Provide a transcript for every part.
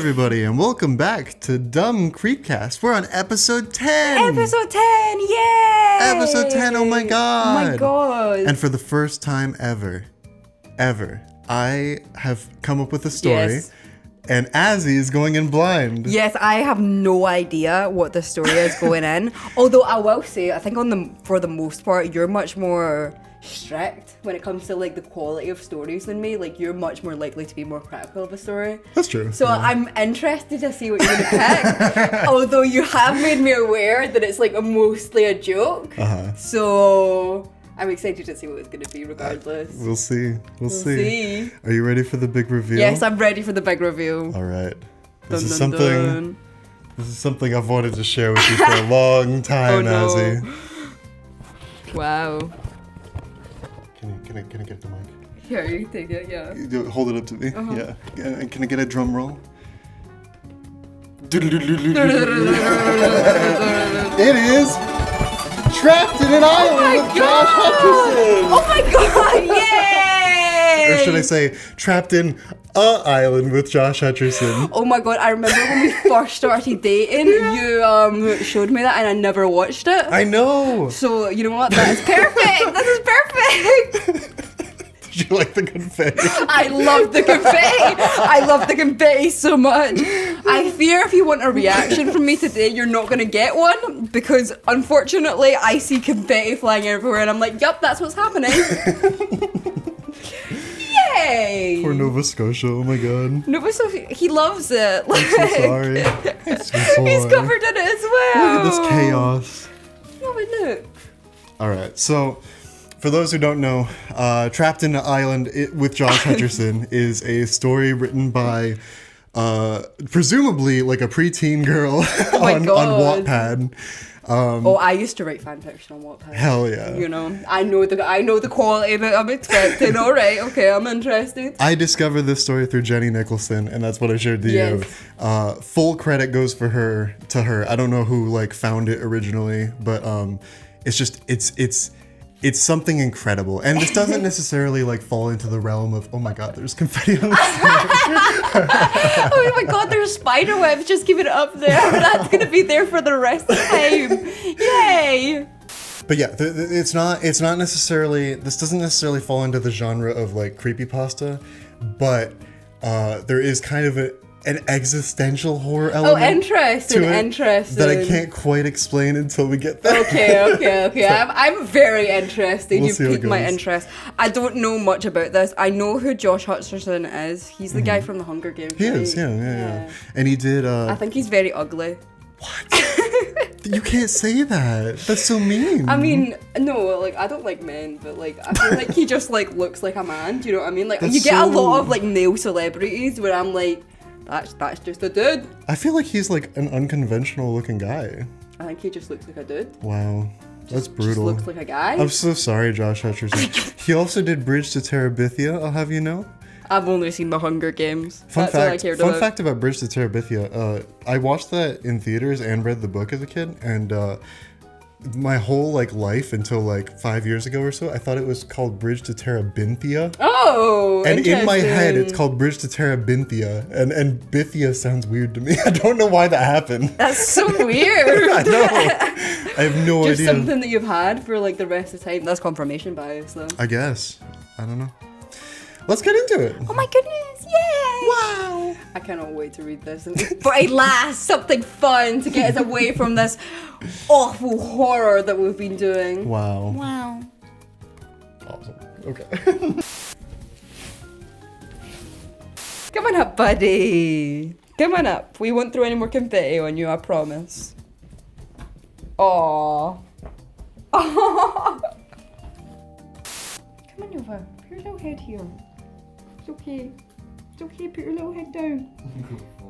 everybody, and welcome back to Dumb CreepCast. We're on episode 10! Episode 10, yay! Episode 10, oh my god! Oh my god. And for the first time ever, I have come up with a story, Yes. and Azzy is going in blind. Yes, I have no idea what the story is going in. Although I will say, I think for the most part, you're much more strict when it comes to like the quality of stories than me. Like you're much more likely to be more critical of a story. That's true. So yeah. I'm interested to see what you're gonna pick. Although you have made me aware that it's like mostly a joke. So I'm excited to see what it's gonna be regardless. We'll see. We'll see. see. Are you ready for the big reveal? Yes, I'm ready for the big reveal. All right. Dun, dun, dun. This is something I've wanted to share with you for a long time, Oh, no. Azzy. Wow. Can I get the mic? Here, you can take it, yeah. You hold it up to me. Uh-huh. Yeah. And can I get a drum roll? It is Trapped in an Island with Josh Hutcherson. Oh my god, yay! Or should I say, Trapped in a Island with Josh Hutcherson. Oh my god, I remember when we first started dating, you showed me that and I never watched it. I know. So, you know what? That's perfect! This is perfect! Did you like the confetti? I love the confetti! I love the confetti so much. I fear if you want a reaction from me today, you're not going to get one because unfortunately I see confetti flying everywhere and I'm like, yup, that's what's happening. Yay! Poor Nova Scotia, oh my god. Nova Scotia, he loves it. I'm so sorry. He's covered in it as well. Look at this chaos. Oh, but look. Alright, so for those who don't know, Trapped in an Island with Josh Hutcherson is a story written by presumably like a preteen girl on Wattpad. I used to write fan fiction on Wattpad. Hell yeah. You know, I know the quality that I'm expecting. All right, okay, I'm interested. I discovered this story through Jenny Nicholson, and that's what I shared to Yes. you. Full credit goes to her. I don't know who like found it originally, but it's something incredible, and this doesn't necessarily like fall into the realm of oh my god, there's confetti on the stage. Oh my god, there's spider webs. Just keep it up there. That's gonna be there for the rest of the time. Yay! But yeah, it's not necessarily. This doesn't necessarily fall into the genre of like creepypasta, but there is kind of an existential horror element. Oh, interesting, to it interesting. That I can't quite explain until we get there. Okay. I'm very interested. We'll see how You it piqued my goes. interest. I don't know much about this. I know who Josh Hutcherson is. He's the guy from the Hunger Games. He right? is, yeah. And he did. I think he's very ugly. You can't say that. That's so mean. I mean, no, like I don't like men, but like I feel like he just like looks like a man. Do you know what I mean? Like That's you get a so- lot of like male celebrities where I'm like, that's just a dude. I feel like he's like an unconventional looking guy. I think he just looks like a dude. Wow. That's Just brutal. looks like a guy. I'm so sorry, Josh Hutcherson. He also did Bridge to Terabithia, I'll have you know. I've only seen the Hunger Games. Fun That's all I cared about. fact about Bridge to Terabithia, I watched that in theaters and read the book as a kid, and my whole like life until like 5 years ago or so, I thought it was called Bridge to Terabithia. Oh, And in my head, it's interesting. called Bridge to Terabithia, and Bithia sounds weird to me. I don't know why that happened. That's so weird. I know. I have no Just idea. something that you've had for like the rest of the time. That's confirmation bias, though. I guess. I don't know. Let's get into it. Oh my goodness! Yay! Wow. I cannot wait to read this. But at last, something fun to get us away from this awful horror that we've been doing. Wow. Wow. Awesome. Okay. Come on up, buddy. Come on up. We won't throw any more confetti on you, I promise. Aww. Come on over. Put your little head here. It's okay. It's okay. Put your little head down.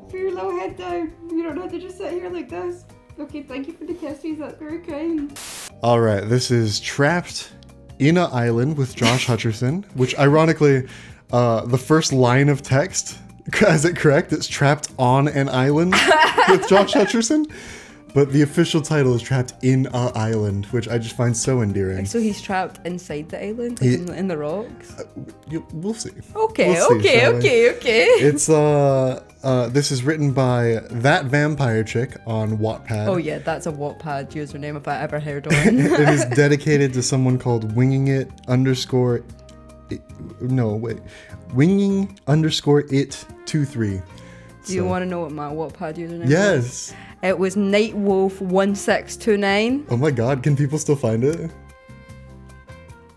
Put your little head down. You don't have to just sit here like this. Okay, thank you for the kisses. That's very kind. All right. This is Trapped in an Island with Josh Hutcherson, which ironically, the first line of text, is it correct? It's Trapped on an Island with Josh Hutcherson. But the official title is Trapped in a Island, which I just find so endearing. So he's trapped inside the island, He- in the rocks? We'll see. Okay, We'll see, shall we? okay. It's This is written by That Vampire Chick on Wattpad. Oh yeah, that's a Wattpad username if I ever heard one. It is dedicated to someone called Winging It 23. Do you want to know what my Wattpad username was? Yes. It was Nightwolf1629. Oh my god, can people still find it?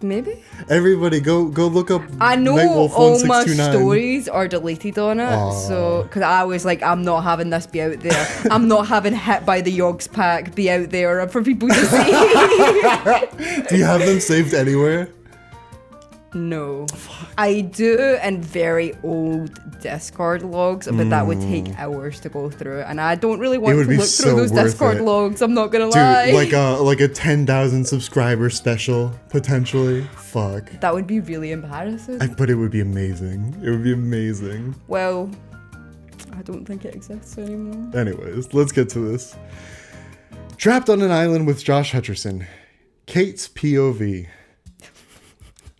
Maybe? Everybody go look up I know Nightwolf all my 1629. stories are deleted on it. Aww. So, because I was like, I'm not having this be out there. I'm not having Hit by the Yogs pack be out there for people to see. Do you have them saved anywhere? No. I do in very old Discord logs, but that would take hours to go through. And I don't really want to look through those Discord logs, I'm not going to lie. Dude, like a 10,000 subscriber special, potentially. Fuck. That would be really embarrassing. But it would be amazing. It would be amazing. Well, I don't think it exists anymore. Anyways, let's get to this. Trapped on an island with Josh Hutcherson. Kate's POV.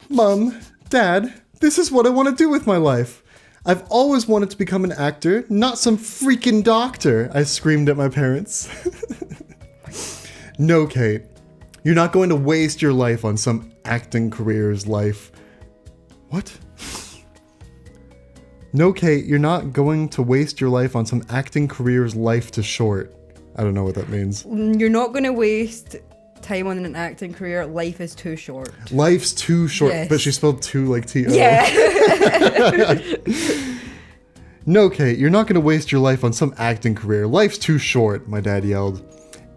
Mom, Dad, this is what I want to do with my life. I've always wanted to become an actor, not some freaking doctor, I screamed at my parents. No, Kate. You're not going to waste your life on some acting career's life. What? No, Kate, you're not going to waste your life on some acting career's life to short. I don't know what that means. You're not going to waste time on an acting career. Life is too short. Life's too short, Yes. but she spelled two like T-O. Yeah. No, Kate, you're not going to waste your life on some acting career. Life's too short, my dad yelled.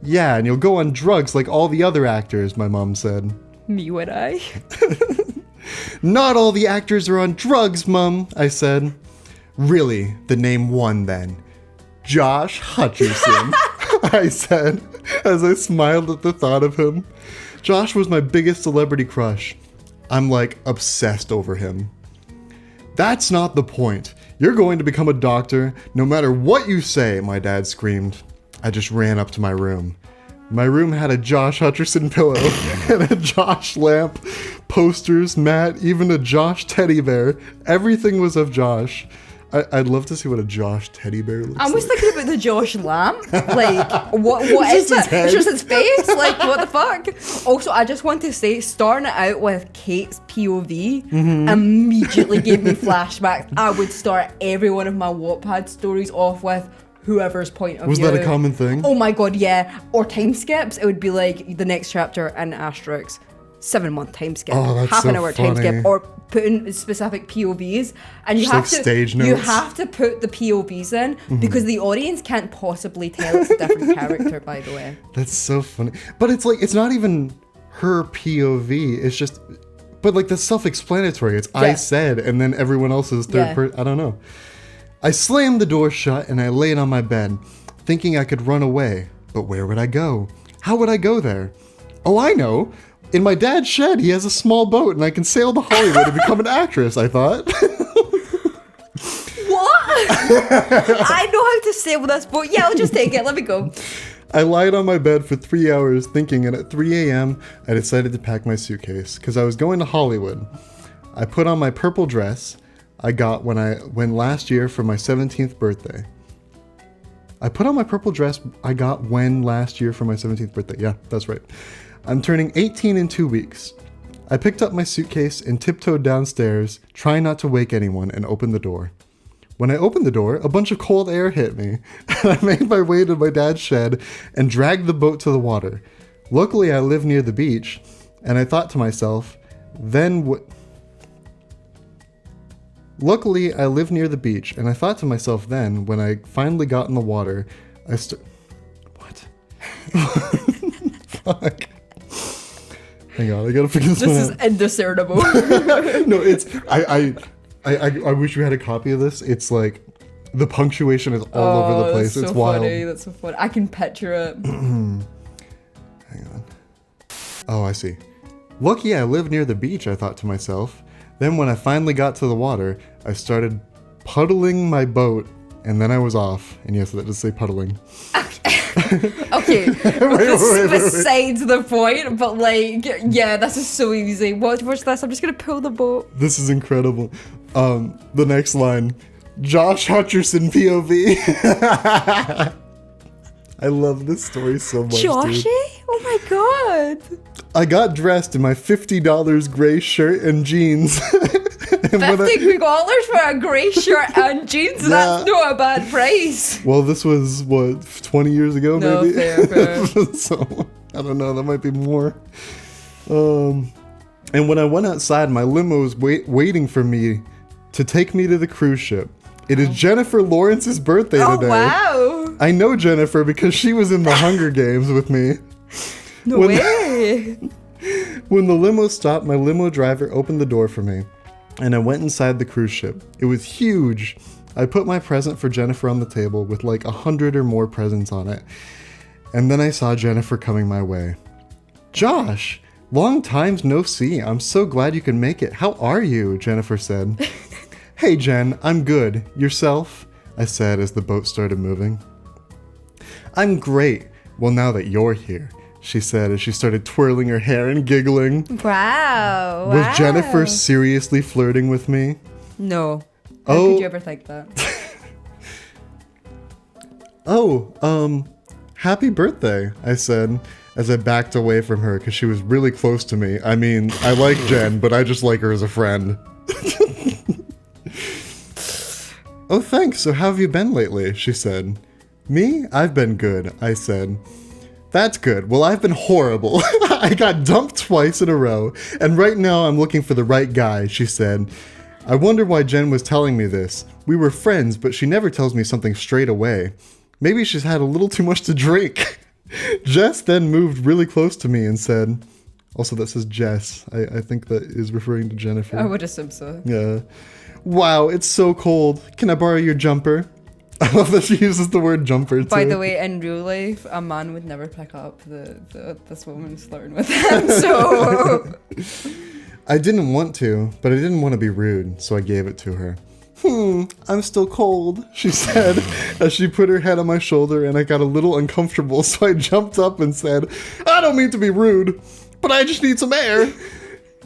Yeah, and you'll go on drugs like all the other actors, my mom said. Me would I? Not all the actors are on drugs, Mum, I said. Really, the name one then. Josh Hutcherson, I said, as I smiled at the thought of him. Josh was my biggest celebrity crush. I'm like obsessed over him. That's not the point. You're going to become a doctor no matter what you say, my dad screamed. I just ran up to my room. My room had a Josh Hutcherson pillow and a Josh lamp, posters, mat, even a Josh teddy bear. Everything was of Josh. I'd love to see what a Josh teddy bear looks like. I was thinking about the Josh lamp. Like, what is just his it? head. It's just his face? Like, what the fuck? Also, I just want to say, starting it out with Kate's POV immediately gave me flashbacks. I would start every one of my Wattpad stories off with whoever's point of view. Was that a common thing? Oh my god, yeah. Or time skips. It would be like the next chapter and asterisks. 7-month time skip, Oh, that's half so an hour time funny. skip, or put in specific POVs, and you Just have like to stage you notes. have to put the POVs in because the audience can't possibly tell it's a different character. By the way, That's so funny. But it's like, it's not even her POV. It's just, but like that's self-explanatory. It's I Yeah. said, and then everyone else's third Yeah. person. I don't know. I slammed the door shut and I laid on my bed, thinking I could run away. But where would I go? How would I go there? Oh, I know. In my dad's shed, he has a small boat and I can sail to Hollywood and become an actress, I thought. what? I know how to sail this boat. Yeah, I'll just take it. Let me go. I lied on my bed for 3 hours thinking, and at 3 a.m., I decided to pack my suitcase because I was going to Hollywood. I put on my purple dress I got when I went last year for my 17th birthday. I put on my purple dress I got when last year for my 17th birthday. Yeah, that's right. I'm turning 18 in 2 weeks. I picked up my suitcase and tiptoed downstairs, trying not to wake anyone, and opened the door. When I opened the door, a bunch of cold air hit me, and I made my way to my dad's shed and dragged the boat to the water. Luckily, I live near the beach, and I thought to myself, Luckily, I live near the beach, and I thought to myself then, when I finally got in the water, What? Fuck. Hang on, I gotta figure this one This out. is indiscernible. No, it's I wish we had a copy of this. It's like the punctuation is all over the place. That's It's so wild. funny. That's so funny. I can picture it. Hang on. Oh, I see. Lucky I live near the beach, I thought to myself. Then when I finally got to the water, I started puddling my boat, and then I was off. And yes, that does say puddling. Okay, wait. besides the point, but like, yeah, this is so easy. Watch this. I'm just gonna pull the boat. This is incredible. The next line. Josh Hutcherson POV. I love this story so much, Joshy? dude. Oh my god. I got dressed in my $50 gray shirt and jeans. And when $50 for a grey shirt and jeans? Yeah. That's not a bad price. Well, this was, what, 20 years ago, No, maybe? fair. So, I don't know, that might be more. And when I went outside, my limo was waiting for me to take me to the cruise ship. It is Jennifer Lawrence's birthday today. Oh, wow. I know Jennifer because she was in the Hunger Games with me. No way. When the limo stopped, my limo driver opened the door for me, and I went inside the cruise ship. It was huge. I put my present for Jennifer on the table with like 100 or more presents on it. And then I saw Jennifer coming my way. Josh, long times no see. I'm so glad you can make it. How are you? Jennifer said. Hey Jen, I'm good. Yourself? I said as the boat started moving. I'm great. Well, now that you're here, she said as she started twirling her hair and giggling. Wow. Was Jennifer seriously flirting with me? No. How Oh. could you ever think that? Happy birthday, I said as I backed away from her because she was really close to me. I mean, I like Jen, but I just like her as a friend. Oh, thanks. So how have you been lately? She said. Me? I've been good, I said. That's good. Well, I've been horrible. I got dumped twice in a row, and right now I'm looking for the right guy, she said. I wonder why Jen was telling me this. We were friends, but she never tells me something straight away. Maybe she's had a little too much to drink. Jess then moved really close to me and said, also that says Jess. I think that is referring to Jennifer. I would assume so. Yeah. Wow, it's so cold. Can I borrow your jumper? I love that she uses the word jumper too. By the way, in real life, a man would never pick up this woman's flirting with him, so... I didn't want to, but I didn't want to be rude, so I gave it to her. I'm still cold, she said, as she put her head on my shoulder, and I got a little uncomfortable, so I jumped up and said, I don't mean to be rude, but I just need some air.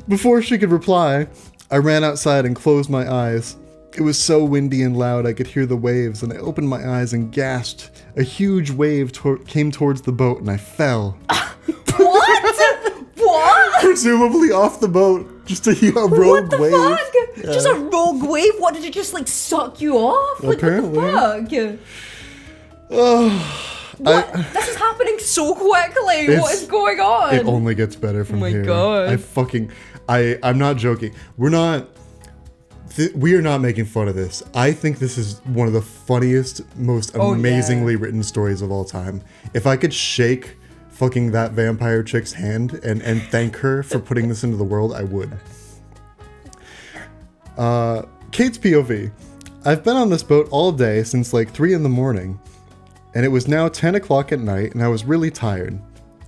Before she could reply, I ran outside and closed my eyes. It was so windy and loud I could hear the waves, and I opened my eyes and gasped. A huge wave came towards the boat, and I fell. What? What? Presumably off the boat, just a rogue What the wave. fuck? Yeah. Just a rogue wave? What, did it just like suck you off? Like, Apparently. what the fuck? Oh, What? This is happening so quickly. What is going on? It only gets better from my here. God. I'm not joking. We are not making fun of this. I think this is one of the funniest, most amazingly written stories of all time. If I could shake fucking that vampire chick's hand and thank her for putting this into the world, I would. Kate's POV. I've been on this boat all day since like 3 in the morning, and it was now 10 o'clock at night, and I was really tired.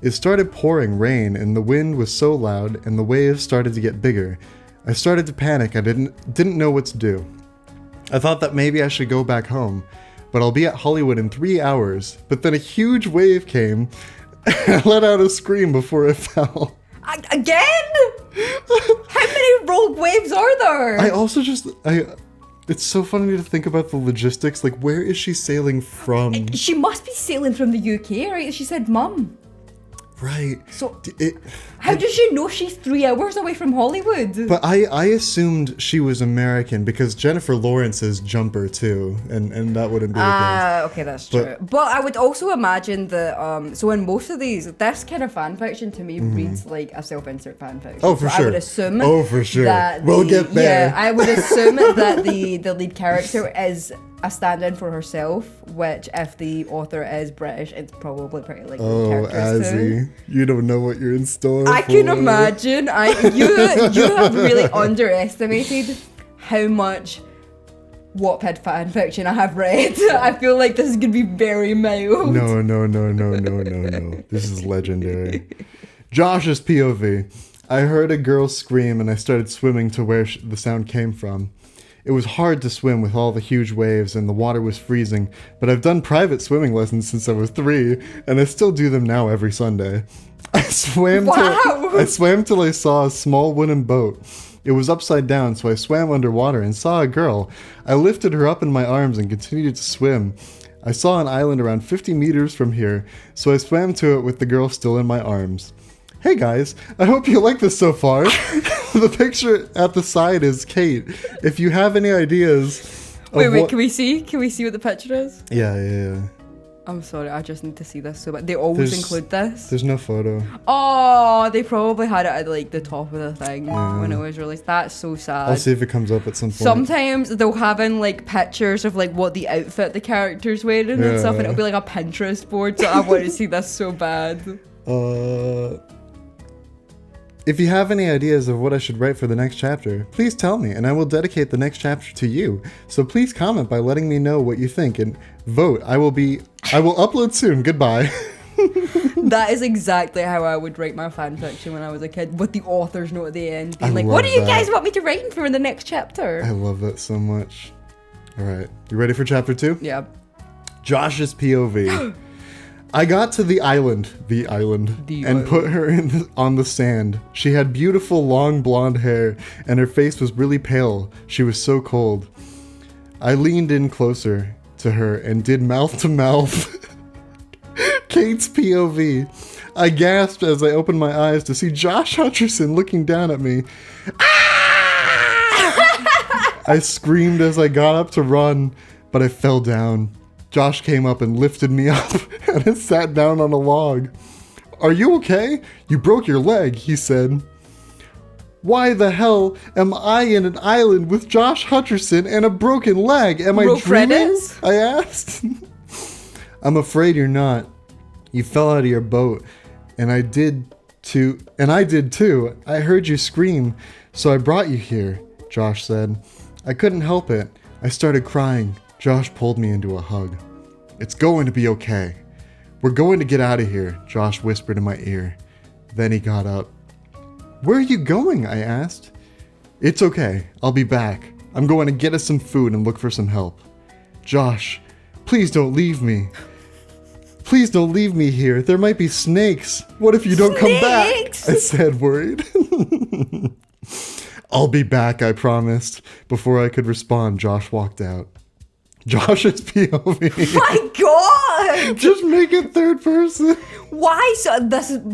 It started pouring rain, and the wind was so loud, and the waves started to get bigger. I started to panic. I didn't know what to do. I thought that maybe I should go back home, but I'll be at Hollywood in 3 hours. But then a huge wave came, and I let out a scream before it fell. Again? How many rogue waves are there? It's so funny to think about the logistics. Like, where is she sailing from? She must be sailing from the UK, right? She said mum. Right. So, how does she know she's 3 hours away from Hollywood? But I assumed she was American because Jennifer Lawrence is Jumper too, and that wouldn't be the case. Okay, that's true. But I would also imagine that, so in most of these, this kind of fan fiction to me reads like a self-insert fan fiction. Oh, for so sure. I would assume That we'll get there. Yeah, I would assume that the lead character is a stand-in for herself, which if the author is British, it's probably pretty likely characters too. Azzy, you don't know what you're in store I for. can imagine. You have really underestimated how much Wattpad fan fiction I have read. I feel like this is gonna be very mild. No. This is legendary. Josh's POV. I heard a girl scream and I started swimming to where the sound came from. It was hard to swim with all the huge waves and the water was freezing, but I've done private swimming lessons since I was 3, and I still do them now every Sunday. I swam till I saw a small wooden boat. It was upside down, so I swam underwater and saw a girl. I lifted her up in my arms and continued to swim. I saw an island around 50 meters from here, so I swam to it with the girl still in my arms. Hey guys, I hope you like this so far. The picture at the side is Kate. If you have any ideas Wait, can we see? Can we see what the picture is? Yeah. I'm sorry, I just need to see this so bad. They always include this. There's no photo. Oh, they probably had it at like the top of the thing when it was released. That's so sad. I'll see if it comes up at some point. Sometimes they'll have in like pictures of like what the outfit the character's wearing and stuff, and it'll be like a Pinterest board. So I want to see this so bad. If you have any ideas of what I should write for the next chapter, please tell me, and I will dedicate the next chapter to you. So please comment by letting me know what you think and vote. I will upload soon. Goodbye. That is exactly how I would write my fan fiction when I was a kid, with the author's note at the end, being like, "What do you guys want me to write for the next chapter?" I love that so much. All right, you ready for chapter 2? Yeah. Josh's POV. I got to the island, and put her on the sand. She had beautiful long blonde hair, and her face was really pale. She was so cold. I leaned in closer to her and did mouth to mouth. Kate's POV. I gasped as I opened my eyes to see Josh Hutcherson looking down at me. Ah! I screamed as I got up to run, but I fell down. Josh came up and lifted me up and I sat down on a log. Are you okay? You broke your leg, he said. Why the hell am I in an island with Josh Hutcherson and a broken leg? Am I dreaming? I asked. I'm afraid you're not. You fell out of your boat, and I did too. I heard you scream, so I brought you here, Josh said. I couldn't help it. I started crying. Josh pulled me into a hug. It's going to be okay. We're going to get out of here, Josh whispered in my ear. Then he got up. Where are you going? I asked. It's okay. I'll be back. I'm going to get us some food and look for some help. Josh, please don't leave me. Please don't leave me here. There might be snakes. What if you don't come back? I said, worried. I'll be back, I promised. Before I could respond, Josh walked out. Josh's POV. My God! Just make it third person. Why?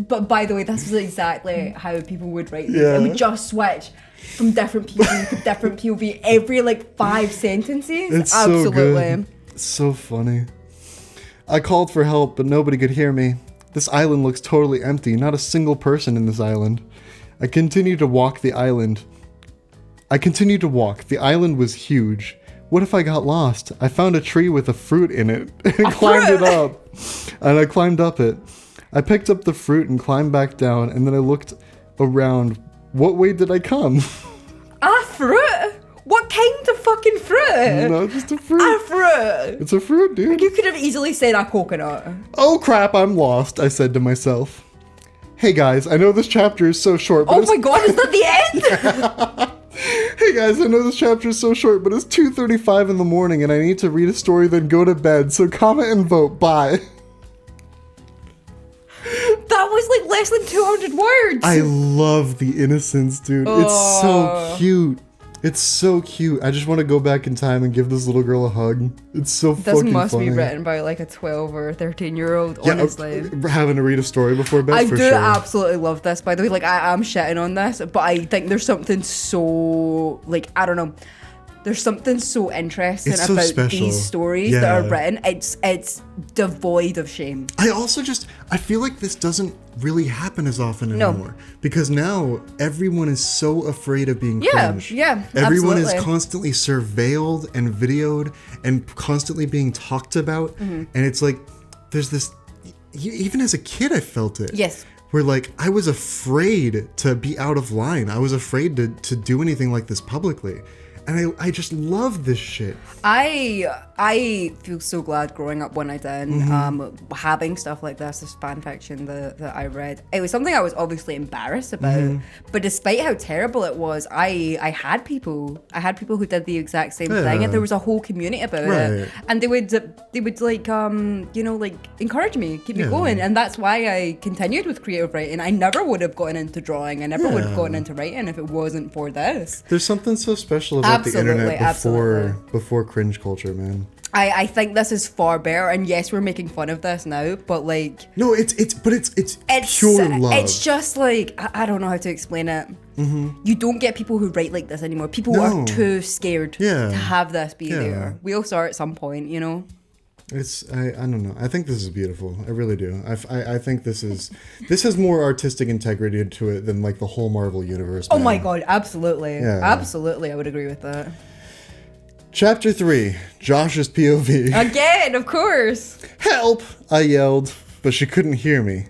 But by the way, this is exactly how people would write these. Yeah. It would just switch from different POV to different POV every like 5 sentences. It's Absolutely. so good. It's so funny. I called for help, but nobody could hear me. This island looks totally empty. Not a single person in this island. I continued to walk. The island was huge. What if I got lost? I found a tree with a fruit in it and climbed it up. And I climbed up it. I picked up the fruit and climbed back down, and then I looked around. What way did I come? A fruit? What kind of fucking fruit? No, just a fruit. A fruit. It's a fruit, dude. You could have easily said a coconut. Oh crap, I'm lost, I said to myself. Hey guys, I know this chapter is so short, but Oh my God, is that the end? Hey guys, I know this chapter is so short, but it's 2:35 in the morning and I need to read a story then go to bed, so comment and vote. Bye. That was like less than 200 words. I love the innocence, dude. It's so cute. It's so cute. I just want to go back in time and give this little girl a hug. It's so fucking funny. This must be written by like a 12 or 13-year-old, honestly. Having to read a story before bed, I for do sure. absolutely love this, by the way. Like, I am shitting on this, but I think there's something so, like, I don't know. There's something so interesting It's so about special. these stories that are written. It's devoid of shame. I feel like this doesn't really happen as often anymore. Because now everyone is so afraid of being cringe. Yeah, Everyone absolutely. is constantly surveilled and videoed and constantly being talked about. Mm-hmm. And it's like, there's this, even as a kid, I felt it. Yes. Where like, I was afraid to be out of line. I was afraid to do anything like this publicly. And I just love this shit. I feel so glad growing up when I did, having stuff like this fan fiction that I read. It was something I was obviously embarrassed about, but despite how terrible it was, I had people who did the exact same thing, and there was a whole community about it, and they would like like encourage me, keep me going, and that's why I continued with creative writing. I never would have gotten into drawing. I never would have gotten into writing if it wasn't for this. There's something so special about the internet before cringe culture, man. I think this is far better, and yes, we're making fun of this now, but like no, it's pure love. It's just like I don't know how to explain it. You don't get people who write like this anymore. People are too scared to have this be there. We'll start at some point, you know. I don't know. I think this is beautiful. I really do. I think this has more artistic integrity to it than like the whole Marvel universe. Oh my god, absolutely. Yeah. Absolutely, I would agree with that. Chapter 3, Josh's POV. Again, of course. Help! I yelled, but she couldn't hear me.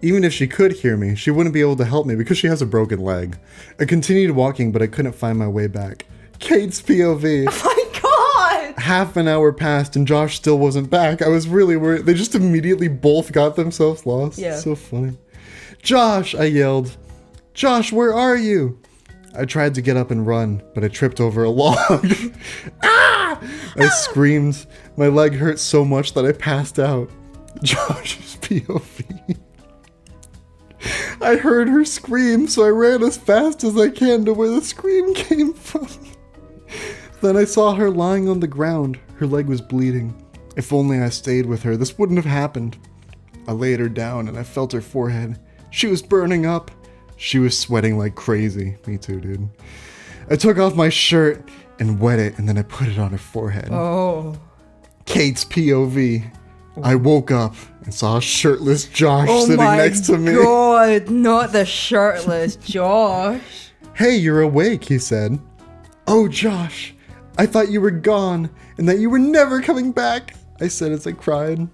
Even if she could hear me, she wouldn't be able to help me because she has a broken leg. I continued walking, but I couldn't find my way back. Kate's POV. Oh my god! Half an hour passed and Josh still wasn't back. I was really worried. They just immediately both got themselves lost. Yeah. So funny. Josh, I yelled. Josh, where are you? I tried to get up and run, but I tripped over a log. Ah! I screamed. My leg hurt so much that I passed out. Josh's POV. I heard her scream, so I ran as fast as I can to where the scream came from. Then I saw her lying on the ground. Her leg was bleeding. If only I stayed with her, this wouldn't have happened. I laid her down and I felt her forehead. She was burning up. She was sweating like crazy. Me too, dude. I took off my shirt and wet it, and then I put it on her forehead. Oh. Kate's POV. I woke up and saw a shirtless Josh sitting next to me. Oh my god, not the shirtless Josh. Hey, you're awake, he said. Oh, Josh, I thought you were gone and that you were never coming back, I said as I cried.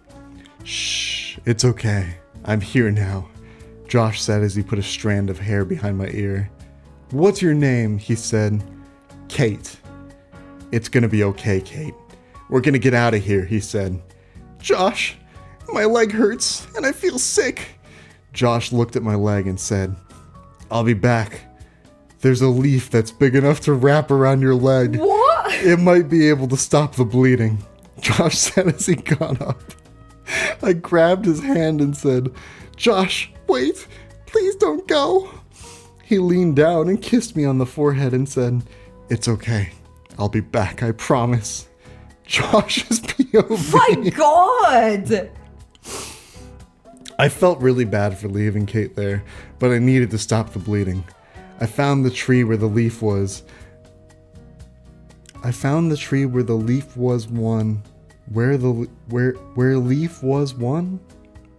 Shh, it's okay. I'm here now, Josh said as he put a strand of hair behind my ear. What's your name? He said. Kate. It's gonna be okay, Kate. We're gonna get out of here, he said. Josh, my leg hurts and I feel sick. Josh looked at my leg and said, I'll be back. There's a leaf that's big enough to wrap around your leg. What? It might be able to stop the bleeding, Josh said as he got up. I grabbed his hand and said, Josh, wait, please don't go. He leaned down and kissed me on the forehead and said, It's okay. I'll be back, I promise. Josh's POV. My god! I felt really bad for leaving Kate there, but I needed to stop the bleeding. I found the tree where the leaf was. Where leaf was one. Where leaf was one?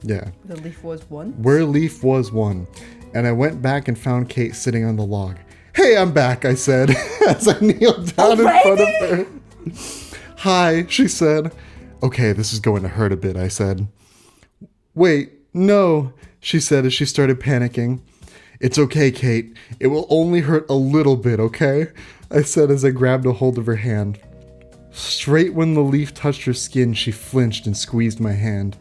Yeah. The leaf was one? Where leaf was one. And I went back and found Kate sitting on the log. Hey, I'm back, I said, as I kneeled down in front of her. Hi, she said. Okay, this is going to hurt a bit, I said. Wait, no, she said as she started panicking. It's okay, Kate. It will only hurt a little bit, okay? I said as I grabbed a hold of her hand. Straight when the leaf touched her skin, she flinched and squeezed my hand.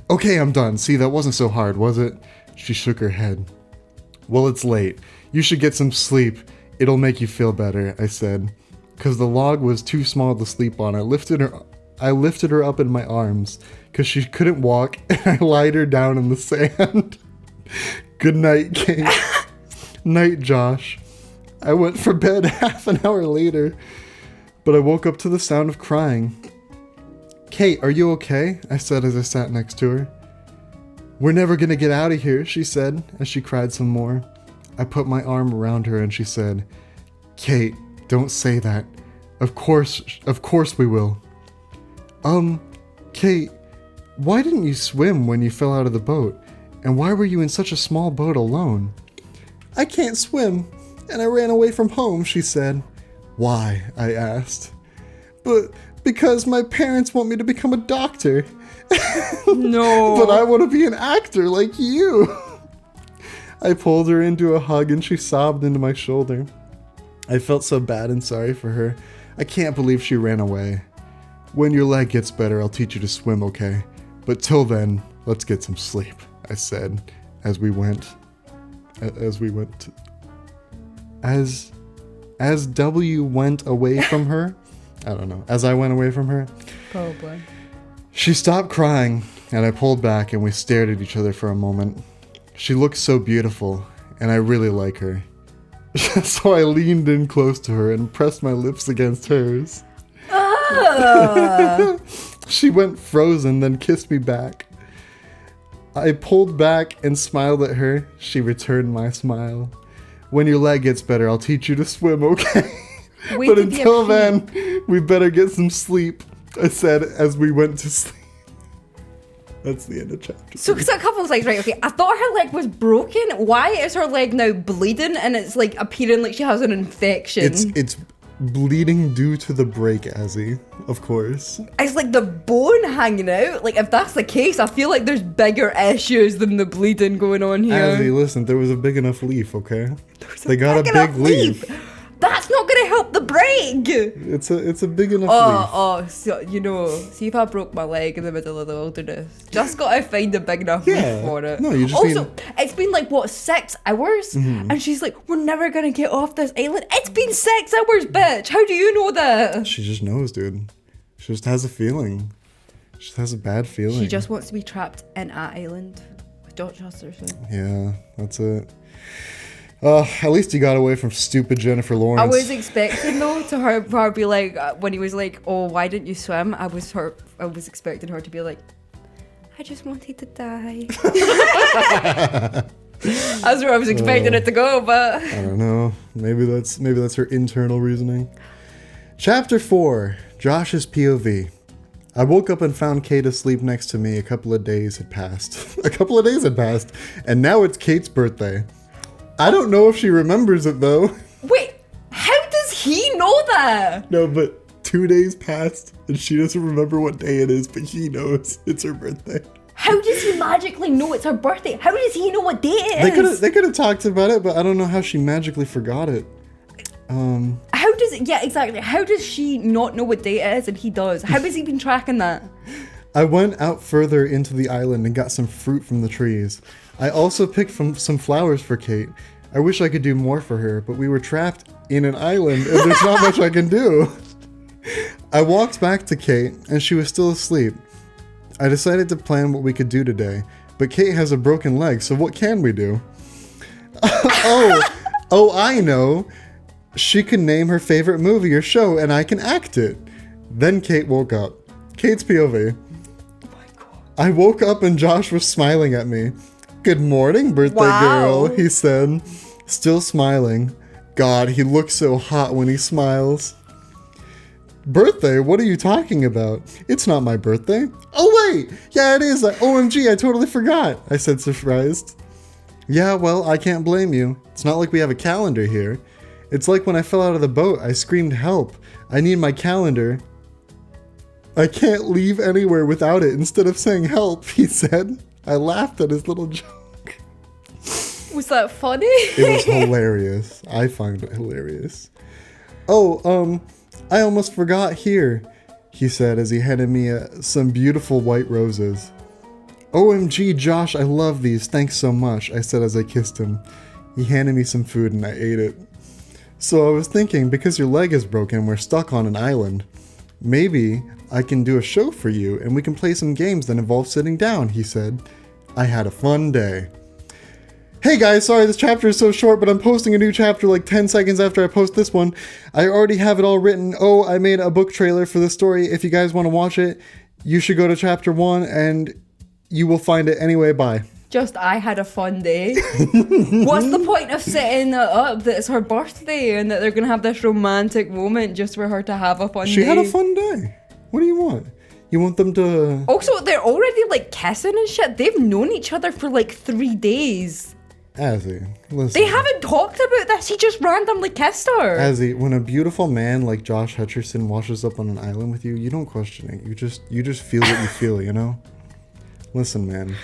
Okay, I'm done. See, that wasn't so hard, was it? She shook her head. Well, it's late. You should get some sleep. It'll make you feel better, I said. Because the log was too small to sleep on, I lifted her up in my arms because she couldn't walk, and I lied her down in the sand. Good night, Kate. Night, Josh. I went for bed half an hour later, but I woke up to the sound of crying. Kate, are you okay? I said as I sat next to her. We're never gonna get out of here, she said as she cried some more. I put my arm around her and she said, Kate, don't say that. Of course we will. Kate, why didn't you swim when you fell out of the boat? And why were you in such a small boat alone? I can't swim, and I ran away from home, she said. Why? I asked. But because my parents want me to become a doctor. No. But I want to be an actor like you. I pulled her into a hug and she sobbed into my shoulder. I felt so bad and sorry for her. I can't believe she ran away. When your leg gets better, I'll teach you to swim, okay? But till then, let's get some sleep, I said as W went away from her. I don't know. As I went away from her. Probably. She stopped crying, and I pulled back, and we stared at each other for a moment. She looked so beautiful, and I really like her. So I leaned in close to her and pressed my lips against hers. She went frozen, then kissed me back. I pulled back and smiled at her. She returned my smile. When your leg gets better, I'll teach you to swim, okay? But until then, we better get some sleep, I said as we went to sleep. That's the end of chapter. So, a couple of things, right? Okay, I thought her leg was broken. Why is her leg now bleeding and it's like appearing like she has an infection? It's bleeding due to the break, Azzy, of course. It's like the bone hanging out. Like, if that's the case, I feel like there's bigger issues than the bleeding going on here. Azzy, listen, there was a big enough leaf, okay? They got a big leaf. That's not gonna help the break. It's a big enough leaf. So, see if I broke my leg in the middle of the wilderness. Just gotta find a big enough leaf for it. No, you just also, it's been like, what, 6 hours? Mm-hmm. And she's like, we're never gonna get off this island. It's been 6 hours, bitch. How do you know that? She just knows, dude. She just has a feeling. She just has a bad feeling. She just wants to be trapped in an island with Dr. Hutcherson. Yeah, that's it. At least you got away from stupid Jennifer Lawrence. I was expecting though to her be like, when he was like, oh, why didn't you swim? I was expecting her to be like, I just wanted to die. That's where I was expecting it to go, but I don't know. Maybe that's her internal reasoning. Chapter 4, Josh's POV. I woke up and found Kate asleep next to me. A couple of days had passed, and now it's Kate's birthday. I don't know if she remembers it though. Wait, how does he know that? No, but 2 days passed and she doesn't remember what day it is, but he knows it's her birthday. How does he magically know it's her birthday? How does he know what day it is? They could have talked about it, but I don't know how she magically forgot it. How does she not know what day it is and he does? How has he been tracking that? I went out further into the island and got some fruit from the trees. I also picked some flowers for Kate. I wish I could do more for her, but we were trapped in an island and there's not much I can do. I walked back to Kate and she was still asleep. I decided to plan what we could do today, but Kate has a broken leg, so what can we do? I know. She can name her favorite movie or show and I can act it. Then Kate woke up. Kate's POV. Oh my God. I woke up and Josh was smiling at me. Good morning, birthday girl, he said, still smiling. God, he looks so hot when he smiles. Birthday? What are you talking about? It's not my birthday. Oh wait, yeah it is. OMG, I totally forgot, I said surprised. Yeah, well, I can't blame you. It's not like we have a calendar here. It's like when I fell out of the boat, I screamed help. I need my calendar. I can't leave anywhere without it instead of saying help, he said. I laughed at his little joke. Was that funny? It was hilarious. I find it hilarious. I almost forgot here, he said as he handed me some beautiful white roses. OMG, Josh, I love these. Thanks so much, I said as I kissed him. He handed me some food and I ate it. So I was thinking, because your leg is broken, we're stuck on an island. Maybe I can do a show for you and we can play some games that involve sitting down, he said. I had a fun day. Hey guys, sorry this chapter is so short, but I'm posting a new chapter like 10 seconds after I post this one. I already have it all written. I made a book trailer for the story. If you guys want to watch it, you should go to chapter 1 and you will find it anyway. Bye. I had a fun day. What's the point of setting it up that it's her birthday and that they're going to have this romantic moment just for her to have a fun day? She had a fun day. What do you want? You want them to... Also, they're already like kissing and shit. They've known each other for like 3 days. Azzy, listen. They haven't talked about this. He just randomly kissed her. Azzy, when a beautiful man like Josh Hutcherson washes up on an island with you, you don't question it. You just feel what you feel, you know? Listen, man.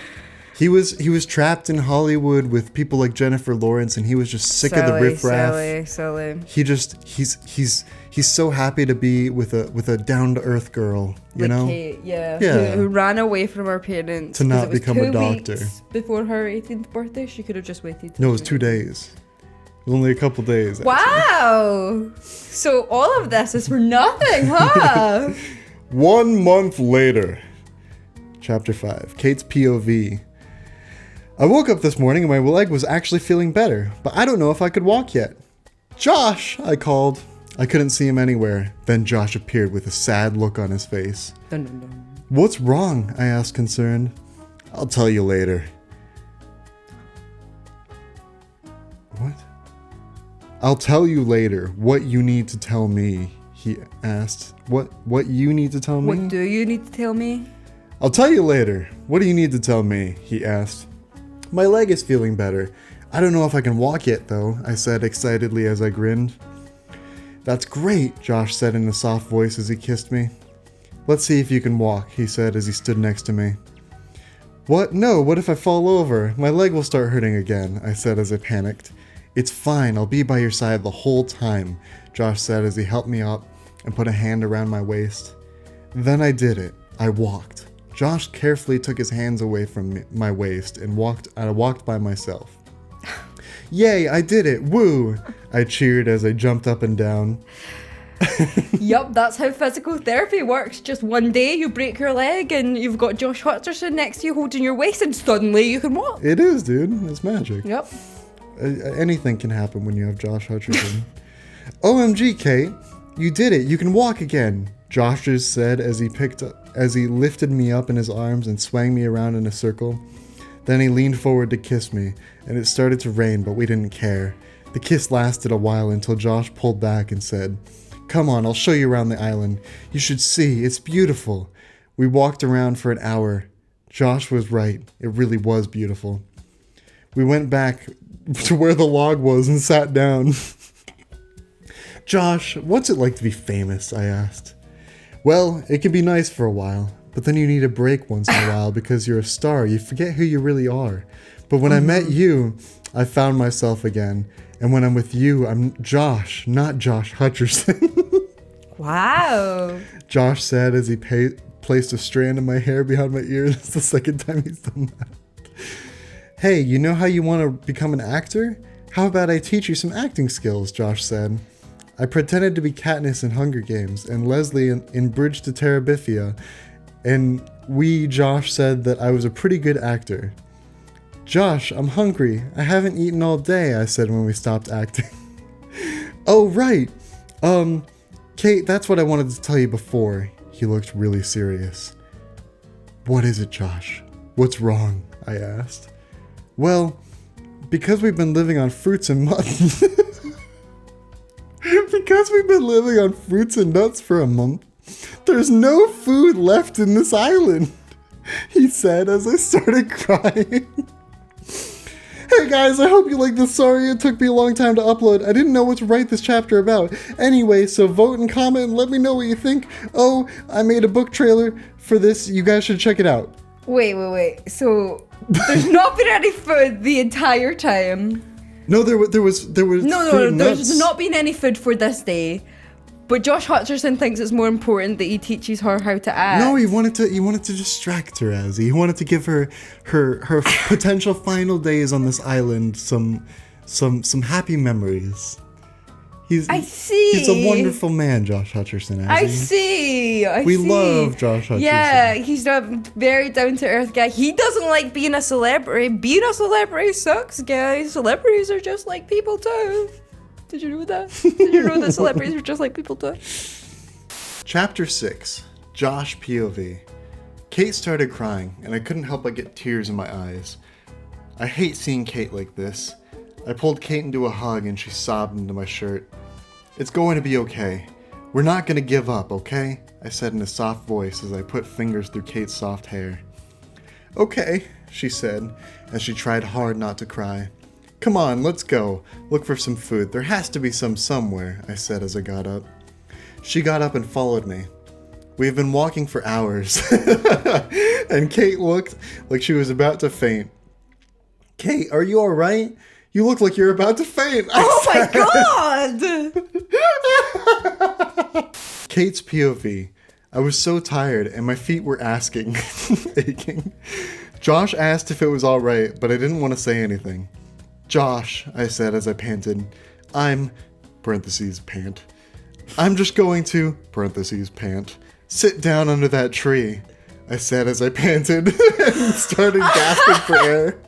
He was trapped in Hollywood with people like Jennifer Lawrence, and he was just sick of the riffraff. Silly. He's so happy to be with a down to earth girl, you know? Kate, yeah. Yeah. Who ran away from her parents To not 'cause it was become a 2 doctor. weeks before her 18th birthday. She could have just waited. No, it was 2 days. It was only a couple days. Actually. Wow. So all of this is for nothing, huh? 1 month later. Chapter 5. Kate's POV. I woke up this morning and my leg was actually feeling better, but I don't know if I could walk yet. Josh, I called. I couldn't see him anywhere. Then Josh appeared with a sad look on his face. Dun, dun, dun. What's wrong? I asked, concerned. I'll tell you later. What? I'll tell you later what you need to tell me, he asked. What you need to tell me? What do you need to tell me? I'll tell you later. What do you need to tell me? He asked. My leg is feeling better. I don't know if I can walk yet, though, I said excitedly as I grinned. That's great, Josh said in a soft voice as he kissed me. Let's see if you can walk, he said as he stood next to me. What? No, what if I fall over? My leg will start hurting again, I said as I panicked. It's fine, I'll be by your side the whole time, Josh said as he helped me up and put a hand around my waist. Then I did it. I walked. Josh carefully took his hands away from my waist and I walked by myself. Yay, I did it! Woo! I cheered as I jumped up and down. Yup, that's how physical therapy works. Just one day you break your leg and you've got Josh Hutcherson next to you holding your waist and suddenly you can walk. It is, dude. It's magic. Yep. Anything can happen when you have Josh Hutcherson. OMG, Kate! You did it! You can walk again! Josh just said as he lifted me up in his arms and swung me around in a circle. Then he leaned forward to kiss me, and it started to rain, but we didn't care. The kiss lasted a while until Josh pulled back and said, Come on, I'll show you around the island. You should see, it's beautiful. We walked around for an hour. Josh was right, it really was beautiful. We went back to where the log was and sat down. Josh, what's it like to be famous? I asked. Well, it can be nice for a while, but then you need a break once in a while because you're a star. You forget who you really are. But when I met you, I found myself again. And when I'm with you, I'm Josh, not Josh Hutcherson. Wow. Josh said as he placed a strand of my hair behind my ear. That's the second time he's done that. Hey, you know how you want to become an actor? How about I teach you some acting skills, Josh said. I pretended to be Katniss in Hunger Games and Leslie in Bridge to Terabithia, and Josh said that I was a pretty good actor. Josh, I'm hungry. I haven't eaten all day, I said when we stopped acting. Oh, right. Kate, that's what I wanted to tell you before. He looked really serious. What is it, Josh? What's wrong? I asked. Well, because we've been living on fruits and nuts. Because we've been living on fruits and nuts for a month, there's no food left in this island, he said as I started crying. Hey guys, I hope you like this. Sorry it took me a long time to upload. I didn't know what to write this chapter about. Anyway, so vote and comment and let me know what you think. Oh, I made a book trailer for this. You guys should check it out. Wait. So there's not been any food the entire time. No, there was No, there's not been any food for this day. But Josh Hutcherson thinks it's more important that he teaches her how to act. No, he wanted to distract her, Azzy. He wanted to give her potential final days on this island some happy memories. I see. He's a wonderful man, Josh Hutcherson. Azzy. I see. We love Josh Hutcherson. Yeah, he's a very down-to-earth guy. He doesn't like being a celebrity. Being a celebrity sucks, guys. Celebrities are just like people too. Did you know that? Did you know that celebrities are just like people too? Chapter 6. Josh POV. Kate started crying, and I couldn't help but get tears in my eyes. I hate seeing Kate like this. I pulled Kate into a hug, and she sobbed into my shirt. It's going to be okay. We're not going to give up, okay? I said in a soft voice as I put fingers through Kate's soft hair. Okay, she said, as she tried hard not to cry. Come on, let's go. Look for some food. There has to be some somewhere, I said as I got up. She got up and followed me. We've been walking for hours, and Kate looked like she was about to faint. Kate, are you all right? You look like you're about to faint. Oh my god! Kate's POV. I was so tired and my feet were aching. Josh asked if it was all right, but I didn't want to say anything. Josh, I said as I panted, I'm pant. I'm just going to pant. Sit down under that tree, I said as I panted and started gasping for air.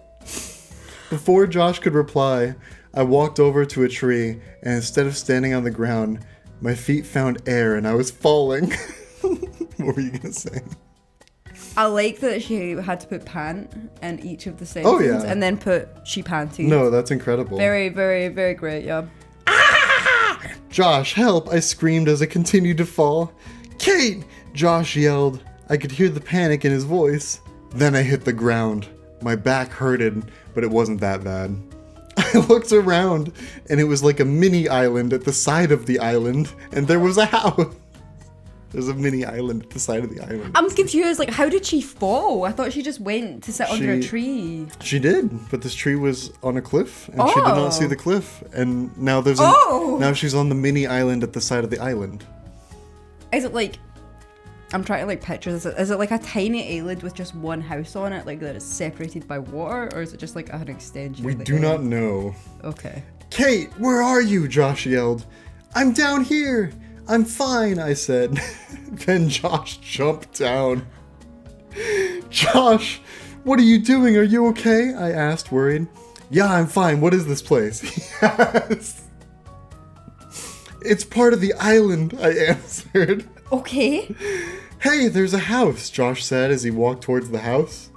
Before Josh could reply, I walked over to a tree, and instead of standing on the ground, my feet found air and I was falling. What were you gonna say? I like that she had to put pant in each of the sentences. Oh, yeah. And then put she panted. No, that's incredible. Very, very, very great, yeah. Josh, help! I screamed as I continued to fall. Kate! Josh yelled. I could hear the panic in his voice. Then I hit the ground. My back hurted, but it wasn't that bad. I looked around, and it was like a mini island at the side of the island, and there was a house. There's a mini island at the side of the island. I'm confused, like, how did she fall? I thought she just went to sit under a tree. She did, but this tree was on a cliff, and she did not see the cliff. And now there's now she's on the mini island at the side of the island. Is it like, I'm trying to like picture this, is it like a tiny island with just one house on it, like that is separated by water, or is it just like an extension? We do not know. Okay. Kate, where are you? Josh yelled. I'm down here. I'm fine, I said. Then Josh jumped down. Josh, what are you doing? Are you okay? I asked, worried. Yeah, I'm fine. What is this place? He asked. It's part of the island, I answered. Okay. Hey, there's a house, Josh said as he walked towards the house.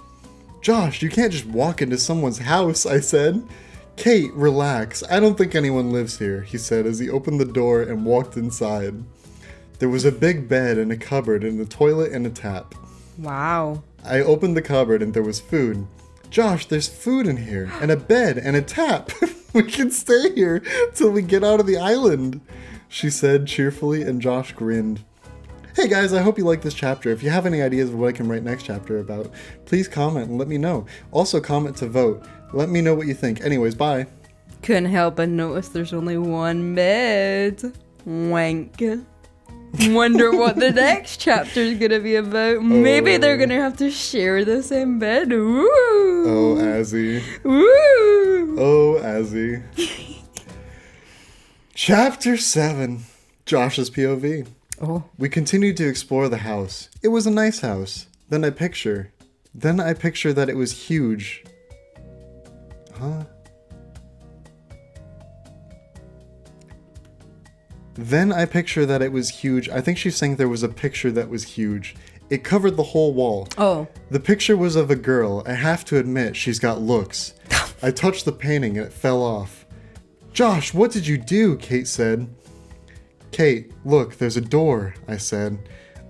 Josh, you can't just walk into someone's house, I said. Kate, relax. I don't think anyone lives here, he said as he opened the door and walked inside. There was a big bed and a cupboard and a toilet and a tap. Wow. I opened the cupboard and there was food. Josh, there's food in here and a bed and a tap. We can stay here till we get out of the island, she said cheerfully, and Josh grinned. Hey guys, I hope you like this chapter. If you have any ideas of what I can write next chapter about, please comment and let me know. Also comment to vote. Let me know what you think. Anyways, bye. Couldn't help but notice there's only one bed. Wank. Wonder what the next chapter is gonna be about. Maybe they're gonna have to share the same bed. Woo! Oh, Azzy. Woo! Oh, Azzy. Chapter 7. Josh's POV. Oh. We continued to explore the house. It was a nice house. Then I picture that it was huge. Huh? Then I picture that it was huge. I think she's saying there was a picture that was huge. It covered the whole wall. Oh. The picture was of a girl. I have to admit, she's got looks. I touched the painting and it fell off. Josh, what did you do? Kate said. Kate, look, there's a door, I said.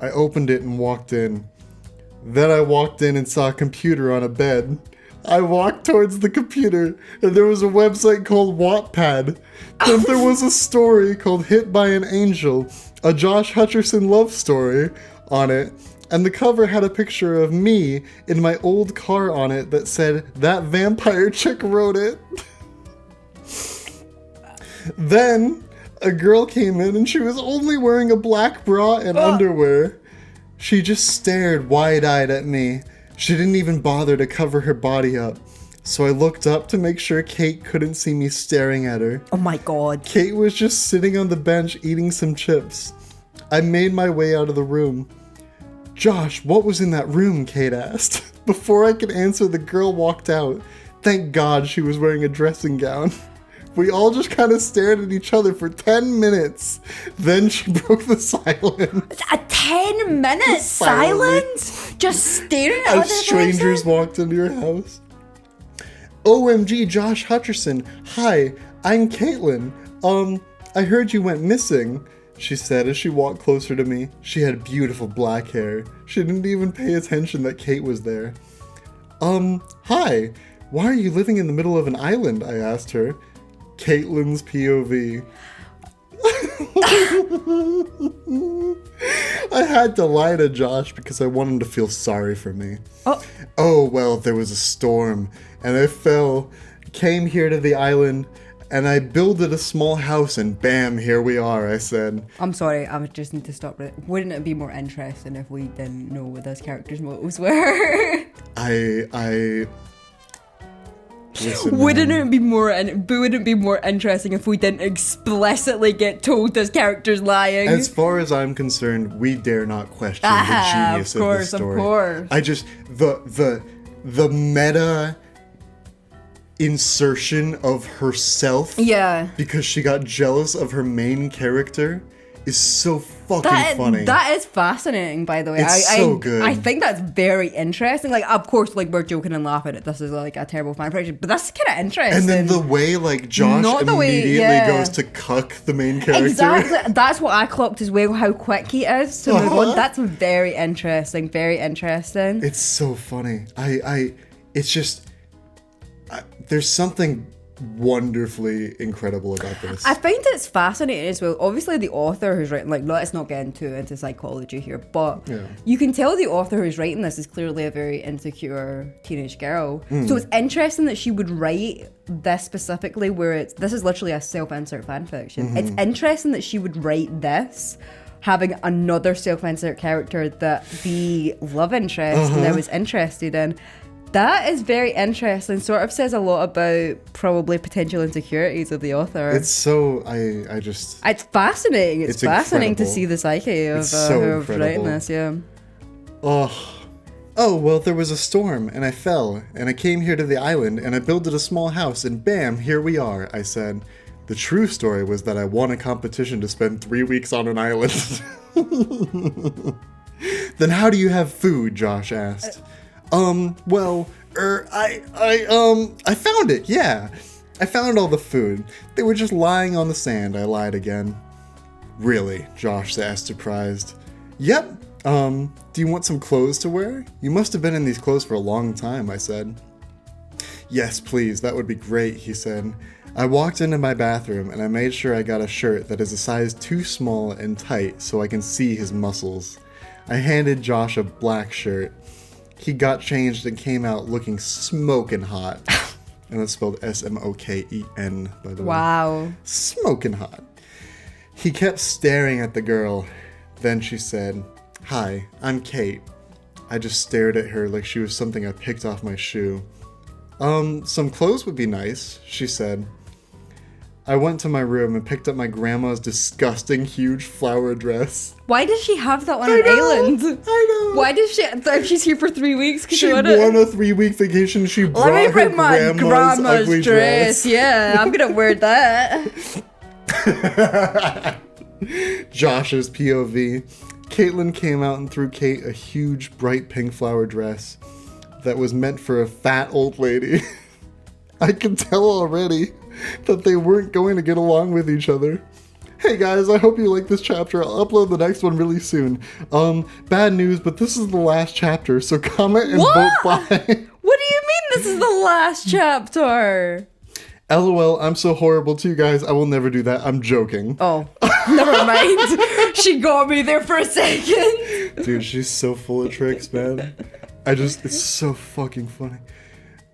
I opened it and walked in. Then I walked in and saw a computer on a bed. I walked towards the computer, and there was a website called Wattpad. Then there was a story called Hit by an Angel, a Josh Hutcherson love story on it, and the cover had a picture of me in my old car on it that said, "That vampire chick wrote it." Then a girl came in and she was only wearing a black bra and underwear. She just stared wide-eyed at me. She didn't even bother to cover her body up. So I looked up to make sure Kate couldn't see me staring at her. Oh my god. Kate was just sitting on the bench eating some chips. I made my way out of the room. Josh, what was in that room? Kate asked. Before I could answer, the girl walked out. Thank God she was wearing a dressing gown. We all just kind of stared at each other for 10 minutes. Then she broke the silence. A 10-minute silence? Just staring at as strangers walked into your house. OMG, Josh Hutcherson. Hi, I'm Caitlin. I heard you went missing, she said as she walked closer to me. She had beautiful black hair. She didn't even pay attention that Kate was there. Hi. Why are you living in the middle of an island? I asked her. Caitlin's POV. I had to lie to Josh because I want him to feel sorry for me. Oh, well, there was a storm, and I came here to the island, and I builded a small house, and bam, here we are, I said. I'm sorry, I would just need to stop it. Wouldn't it be more interesting if we didn't know what those characters' motives were? Listen, wouldn't man. it be more interesting if we didn't explicitly get told those characters lying? As far as I'm concerned, we dare not question the genius of this story. Of course. I just the meta insertion of herself, Yeah. because she got jealous of her main character, is so fucking funny. That is fascinating, by the way. It's so good. I think that's very interesting. Like, of course, like, we're joking and laughing at this is like a terrible fan fiction, but that's kind of interesting. And then the way, like, Josh immediately goes to cuck the main character. Exactly. That's what I clocked as well, how quick he is to move on. That's very interesting. Very interesting. It's so funny. It's just, there's something wonderfully incredible about this. I find it's fascinating as well. Obviously, the author who's written, like, let's not get into psychology here, but you can tell the author who's writing this is clearly a very insecure teenage girl. So it's interesting that she would write this specifically, where this is literally a self-insert fan fiction. It's interesting that she would write this having another self-insert character that the love interest that I was interested in. That is very interesting. Sort of says a lot about probably potential insecurities of the author. It's so it's fascinating. It's fascinating incredible. To see the psyche of whoever's writing this. Yeah. Oh, well, there was a storm, and I fell, and I came here to the island, and I built a small house, and bam, here we are, I said. The true story was that I won a competition to spend 3 weeks on an island. Then how do you have food? Josh asked. Well, I found it, yeah. I found all the food. They were just lying on the sand, I lied again. Really? Josh asked, surprised. Yep. Do you want some clothes to wear? You must have been in these clothes for a long time, I said. Yes, please, that would be great, he said. I walked into my bathroom and I made sure I got a shirt that is a size too small and tight so I can see his muscles. I handed Josh a black shirt. He got changed and came out looking smoking hot. And it's spelled S-M-O-K-E-N, by the way. Wow. Smoking hot. He kept staring at the girl. Then she said, "Hi, I'm Kate." I just stared at her like she was something I picked off my shoe. Some clothes would be nice, she said. I went to my room and picked up my grandma's disgusting huge flower dress. Why does she have that on an island? I know. Why does she? If she's here for 3 weeks, She won a 3-week vacation. She brought Let me her bring my grandma's ugly dress. Yeah, I'm gonna wear that. Josh's POV. Caitlin came out and threw Kate a huge bright pink flower dress that was meant for a fat old lady. I could tell already that they weren't going to get along with each other. Hey guys, I hope you like this chapter. I'll upload the next one really soon. Bad news, but this is the last chapter, so comment and vote bye. What do you mean this is the last chapter? LOL, I'm so horrible to you guys. I will never do that. I'm joking. Oh, never mind. She got me there for a second. Dude, she's so full of tricks, man. It's so fucking funny.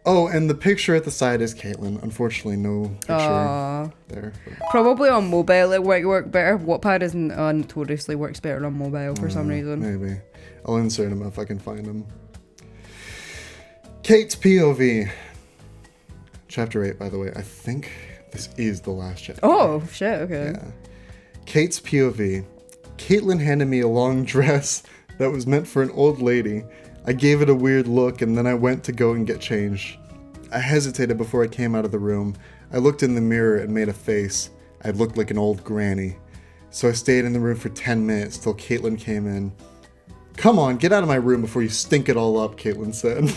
Oh, and the picture at the side is Caitlin. Unfortunately, no picture there. But. Probably on mobile it might work better. Wattpad isn't notoriously works better on mobile for some reason. Maybe. I'll insert them if I can find them. Kate's POV. Chapter 8, by the way. I think this is the last chapter. Oh, shit, okay. Yeah. Kate's POV. Caitlin handed me a long dress that was meant for an old lady. I gave it a weird look and then I went to go and get changed. I hesitated before I came out of the room. I looked in the mirror and made a face. I looked like an old granny. So I stayed in the room for 10 minutes till Caitlin came in. "Come on, get out of my room before you stink it all up," Caitlin said.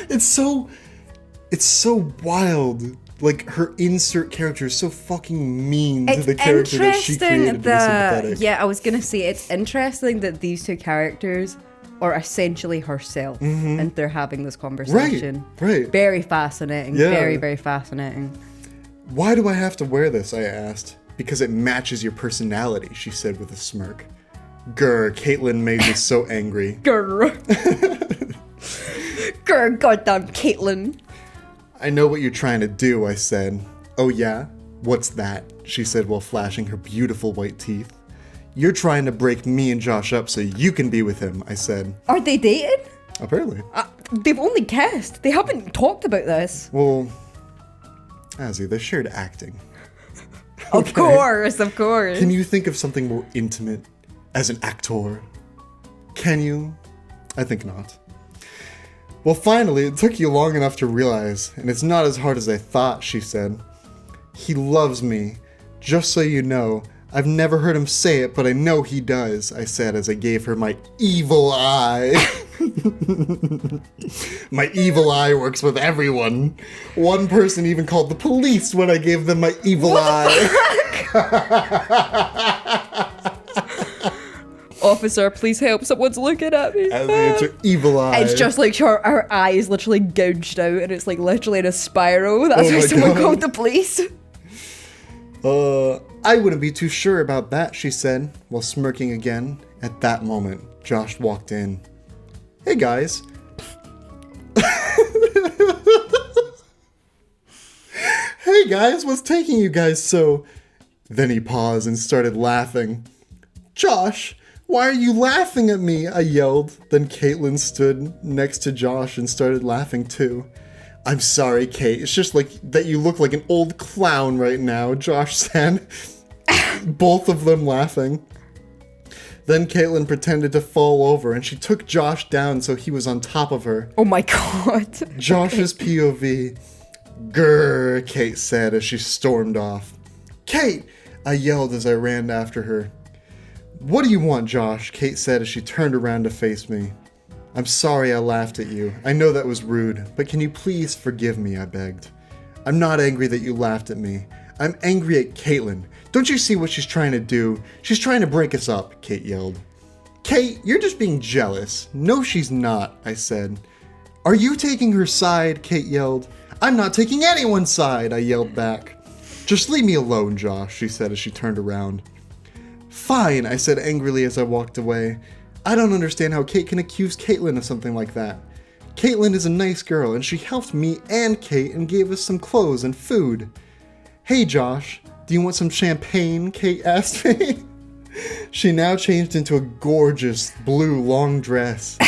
It's so wild. Like, her insert character is so fucking mean to the character that she created to be sympathetic. Yeah, I was gonna say, it's interesting that these two characters are essentially herself and they're having this conversation. Right. Very fascinating. Yeah. Very, very fascinating. Why do I have to wear this? I asked. Because it matches your personality, she said with a smirk. Grr, Caitlin made me so angry. Grr. Grr, goddamn Caitlin. I know what you're trying to do, I said. Oh yeah? What's that? She said while flashing her beautiful white teeth. You're trying to break me and Josh up so you can be with him, I said. Are they dating? Apparently. They've only kissed. They haven't talked about this. Well, Azzy, they shared acting. Of course, of course. Can you think of something more intimate as an actor? Can you? I think not. Well, finally, it took you long enough to realize, and it's not as hard as I thought, she said. He loves me. Just so you know, I've never heard him say it, but I know he does, I said as I gave her my evil eye. My evil eye works with everyone. One person even called the police when I gave them my evil eye. Officer, please help. Someone's looking at me. As it's her evil eye. It's just like her eye is literally gouged out and it's like literally in a spiral. That's Oh why my someone God. called the police. I wouldn't be too sure about that, she said, while smirking again. At that moment, Josh walked in. Hey guys. Hey guys, what's taking you guys so... Then he paused and started laughing. Josh, why are you laughing at me? I yelled. Then Caitlin stood next to Josh and started laughing too. I'm sorry, Kate. It's just like that you look like an old clown right now, Josh said. Both of them laughing. Then Caitlin pretended to fall over and she took Josh down so he was on top of her. Oh my god. Josh's POV. Grr, Kate said as she stormed off. Kate! I yelled as I ran after her. What do you want, Josh? Kate said as she turned around to face me. I'm sorry I laughed at you. I know that was rude, but can you please forgive me, I begged. I'm not angry that you laughed at me. I'm angry at Caitlin. Don't you see what she's trying to do? She's trying to break us up, Kate yelled. Kate, you're just being jealous. No, she's not, I said. Are you taking her side? Kate yelled. I'm not taking anyone's side, I yelled back. Just leave me alone, Josh, she said as she turned around. Fine, I said angrily as I walked away. I don't understand how Kate can accuse Caitlin of something like that. Caitlin is a nice girl, and she helped me and Kate and gave us some clothes and food. Hey, Josh, do you want some champagne? Kate asked me. She now changed into a gorgeous blue long dress.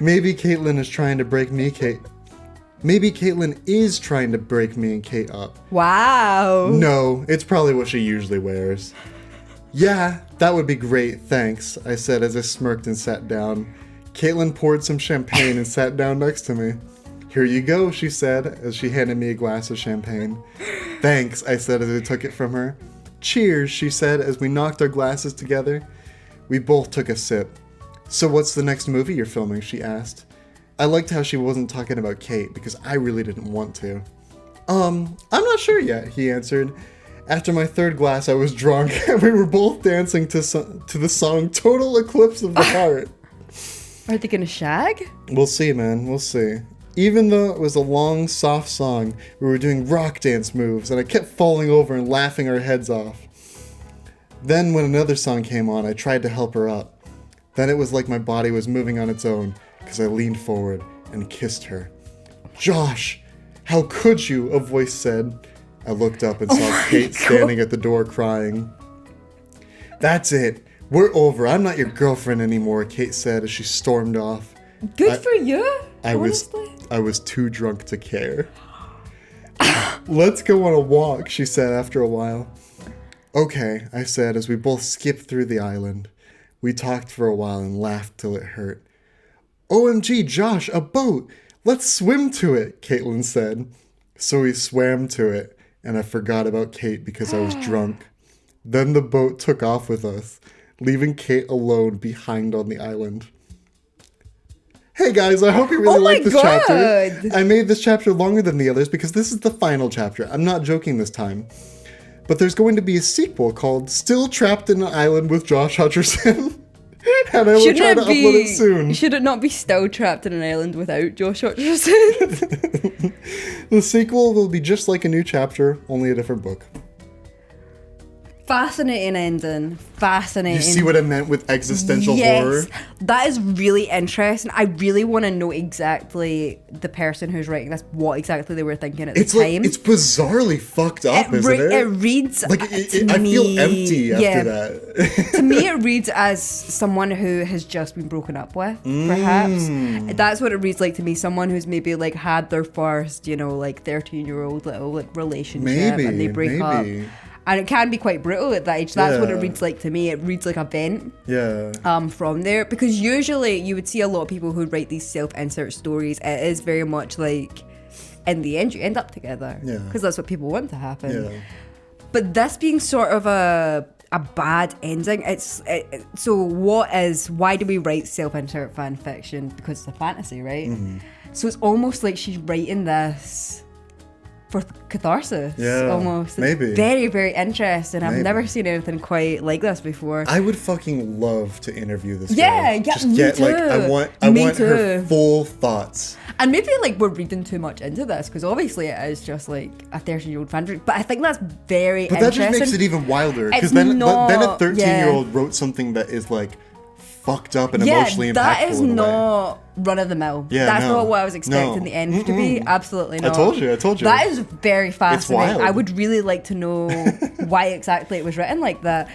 Maybe Caitlin is trying to break me, Kate. Maybe Caitlin is trying to break me and Kate up. Wow. No, it's probably what she usually wears. Yeah, that would be great, thanks, I said as I smirked and sat down. Caitlin poured some champagne and sat down next to me. Here you go, she said as she handed me a glass of champagne. Thanks, I said as I took it from her. Cheers, she said as we knocked our glasses together. We both took a sip. So what's the next movie you're filming, she asked. I liked how she wasn't talking about Kate because I really didn't want to. I'm not sure yet, he answered. After my third glass, I was drunk, and we were both dancing to the song Total Eclipse of the Heart. Are they gonna shag? We'll see, man. We'll see. Even though it was a long, soft song, we were doing rock dance moves, and I kept falling over and laughing our heads off. Then when another song came on, I tried to help her up. Then it was like my body was moving on its own, because I leaned forward and kissed her. Josh, how could you? A voice said. I looked up and saw Kate standing at the door crying. That's it. We're over. I'm not your girlfriend anymore, Kate said as she stormed off. Good for you, I honestly. I was too drunk to care. Let's go on a walk, she said after a while. Okay, I said as we both skipped through the island. We talked for a while and laughed till it hurt. OMG, Josh, a boat! Let's swim to it, Caitlin said. So we swam to it, and I forgot about Kate because I was drunk. Then the boat took off with us, leaving Kate alone behind on the island. Hey guys, I hope you really like this chapter. I made this chapter longer than the others because this is the final chapter. I'm not joking this time. But there's going to be a sequel called Still Trapped in an Island with Josh Hutcherson. And I will try to upload it soon. Should it not be still trapped in an island without Josh Hutcherson? The sequel will be just like a new chapter, only a different book. Fascinating ending. Fascinating. You see what I meant with existential horror? That is really interesting. I really want to know exactly the person who's writing this, what exactly they were thinking at the time. It's bizarrely fucked up, isn't it? It reads like I feel empty after that. To me, it reads as someone who has just been broken up with, perhaps. That's what it reads like to me. Someone who's maybe like had their first, 13-year-old little like relationship, and they break up. And it can be quite brutal at that age. That's what it reads like to me. It reads like a vent. From there, because usually you would see a lot of people who write these self-insert stories. It is very much like, in the end, you end up together. Because that's what people want to happen. But this being sort of a bad ending, why do we write self-insert fan fiction? Because it's a fantasy, right? So it's almost like she's writing this for catharsis, almost. Maybe. Very, very interesting. I've never seen anything quite like this before. I would fucking love to interview this girl. Yeah, Just me get too. I want her full thoughts. And maybe like we're reading too much into this, because obviously it is just like a 13-year-old fanfic. But I think that's very interesting. But that just makes it even wilder, because then a 13-year-old wrote something that is like fucked up and emotionally impactful. That is not run of the mill. That's not what I was expecting the end to be. Absolutely not. I told you. That is very fascinating. It's wild. I would really like to know why exactly it was written like that.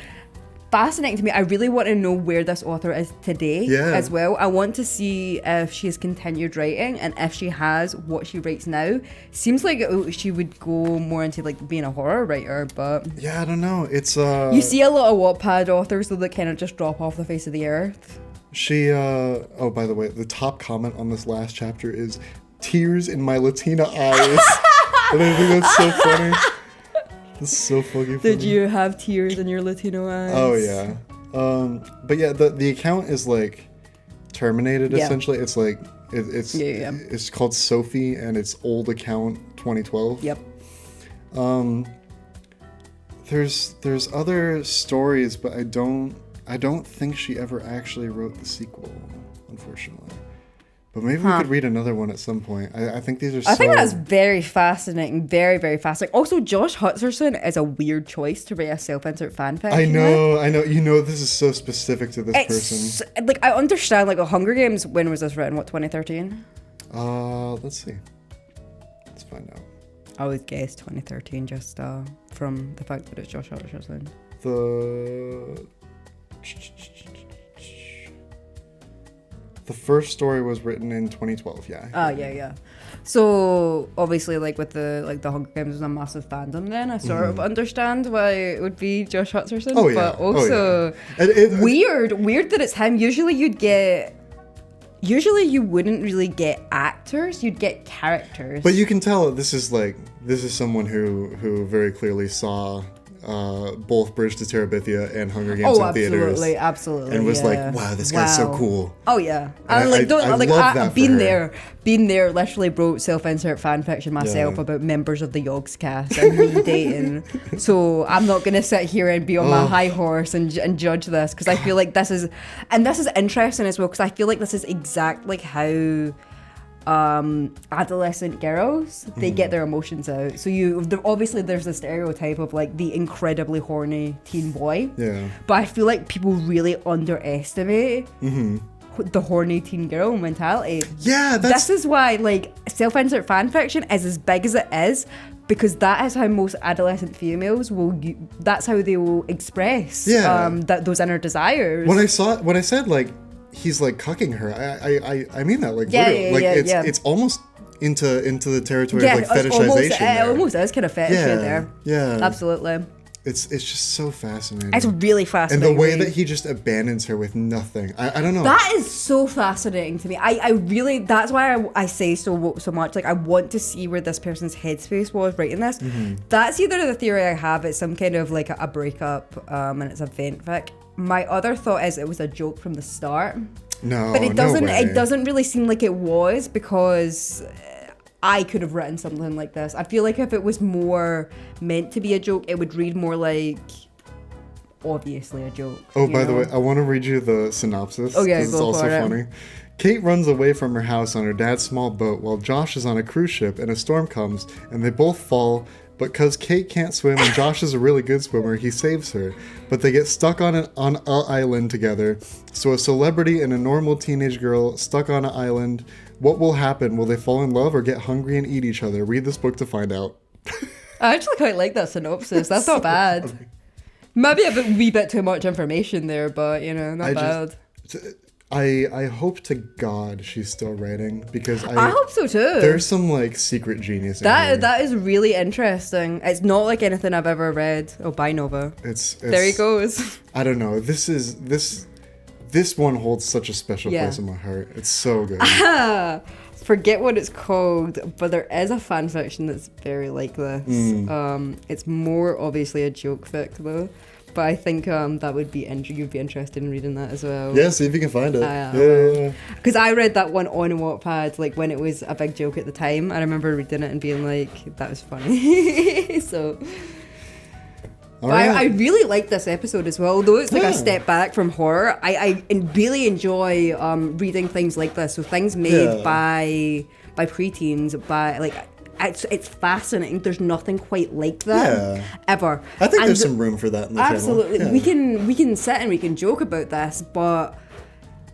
Fascinating to me. I really want to know where this author is today as well. I want to see if she has continued writing, and if she has, what she writes now. Seems like she would go more into like being a horror writer, but I don't know. It's you see a lot of Wattpad authors that kind of just drop off the face of the earth. She oh, by the way, the top comment on this last chapter is tears in my Latina eyes. And I think that's so funny. That's so fucking funny. Did you have tears in your Latino eyes? Oh yeah. But yeah, the account is like terminated essentially. It's like it's called Sophie, and it's old account 2012. Yep. There's other stories, but I don't think she ever actually wrote the sequel, unfortunately. But maybe we could read another one at some point. I think these are I think that's very fascinating. Very, very fascinating. Also, Josh Hutcherson is a weird choice to write a self-insert fanfic. I know. This is so specific to this person. Like, I understand, like, Hunger Games, when was this written? What, 2013? Let's see. Let's find out. I would guess 2013, just from the fact that it's Josh Hutcherson. The first story was written in 2012, yeah. Oh, yeah. So, obviously, like, with the Hunger Games was a massive fandom then. I sort of understand why it would be Josh Hutcherson. Oh, yeah. But also, weird that it's him. Usually you wouldn't really get actors, you'd get characters. But you can tell this is someone who very clearly saw both Bridge to Terabithia and Hunger Games in theaters. Absolutely. And was like, wow, this guy's so cool. Oh yeah. And I love that been there, literally wrote self-insert fanfiction myself about members of the Yogs cast and me dating. So I'm not gonna sit here and be on my high horse and judge this, because I feel like this is interesting as well, because I feel like this is exactly how adolescent girls, they get their emotions out. So obviously there's the stereotype of like the incredibly horny teen boy. Yeah. But I feel like people really underestimate the horny teen girl mentality. Yeah, this is why like self-insert fanfiction is as big as it is, because that is how most adolescent females that's how they will express those inner desires. When I said like he's like cucking her, I mean that like literally. Like it's almost into the territory of like fetishization. It almost is kind of fetish there. Yeah. Absolutely. It's just so fascinating. It's really fascinating. And the way that he just abandons her with nothing. I don't know. That is so fascinating to me. I really, that's why I say so much. Like, I want to see where this person's headspace was writing this. That's either the theory I have, it's some kind of like a breakup and it's a fanfic. My other thought is it was a joke from the start. No, but it doesn't. No way. It doesn't really seem like it was, because I could have written something like this. I feel like if it was more meant to be a joke, it would read more like obviously a joke. Oh, by the way, I want to read you the synopsis. Oh, yeah, 'cause it's go also for it. funny. Kate runs away from her house on her dad's small boat while Josh is on a cruise ship and a storm comes and they both fall. But because Kate can't swim and Josh is a really good swimmer, he saves her. But they get stuck on an island together. So a celebrity and a normal teenage girl stuck on an island. What will happen? Will they fall in love or get hungry and eat each other? Read this book to find out. I actually quite like that synopsis. That's not bad. Maybe a wee bit too much information there, but not bad. I hope to God she's still writing because I hope so too. There's some like secret genius in here. That is really interesting. It's not like anything I've ever read. Oh, bye Nova. It's there he goes. I don't know. This one holds such a special place in my heart. It's so good. Forget what it's called, but there is a fan fiction that's very like this. It's more obviously a joke fic though. But I think that would be you'd be interested in reading that as well. Yeah, see if you can find it. Yeah. Because I read that one on Wattpad, like when it was a big joke at the time. I remember reading it and being like, that was funny. So... Right. I really like this episode as well, though it's like a step back from horror. I really enjoy reading things like this, so things made by preteens, by like it's fascinating. There's nothing quite like that ever. I think there's some room for that in the absolutely. channel. We can sit and we can joke about this, but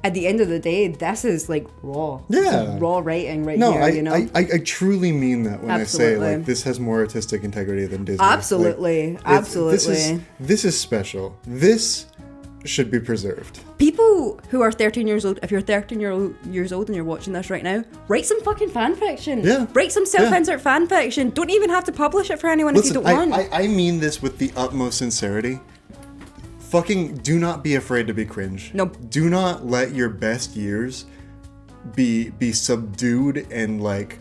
at the end of the day, this is like raw. Yeah. Raw writing here, I truly mean that when I say like this has more artistic integrity than Disney. Absolutely. Like, absolutely. This is special. This should be preserved. People who are 13 years old, if you're 13 years old and you're watching this right now, write some fucking fan fiction. Yeah. Write some self-insert fan fiction. Don't even have to publish it for anyone if you don't want. I mean this with the utmost sincerity. Fucking do not be afraid to be cringe. No. Do not let your best years be subdued and like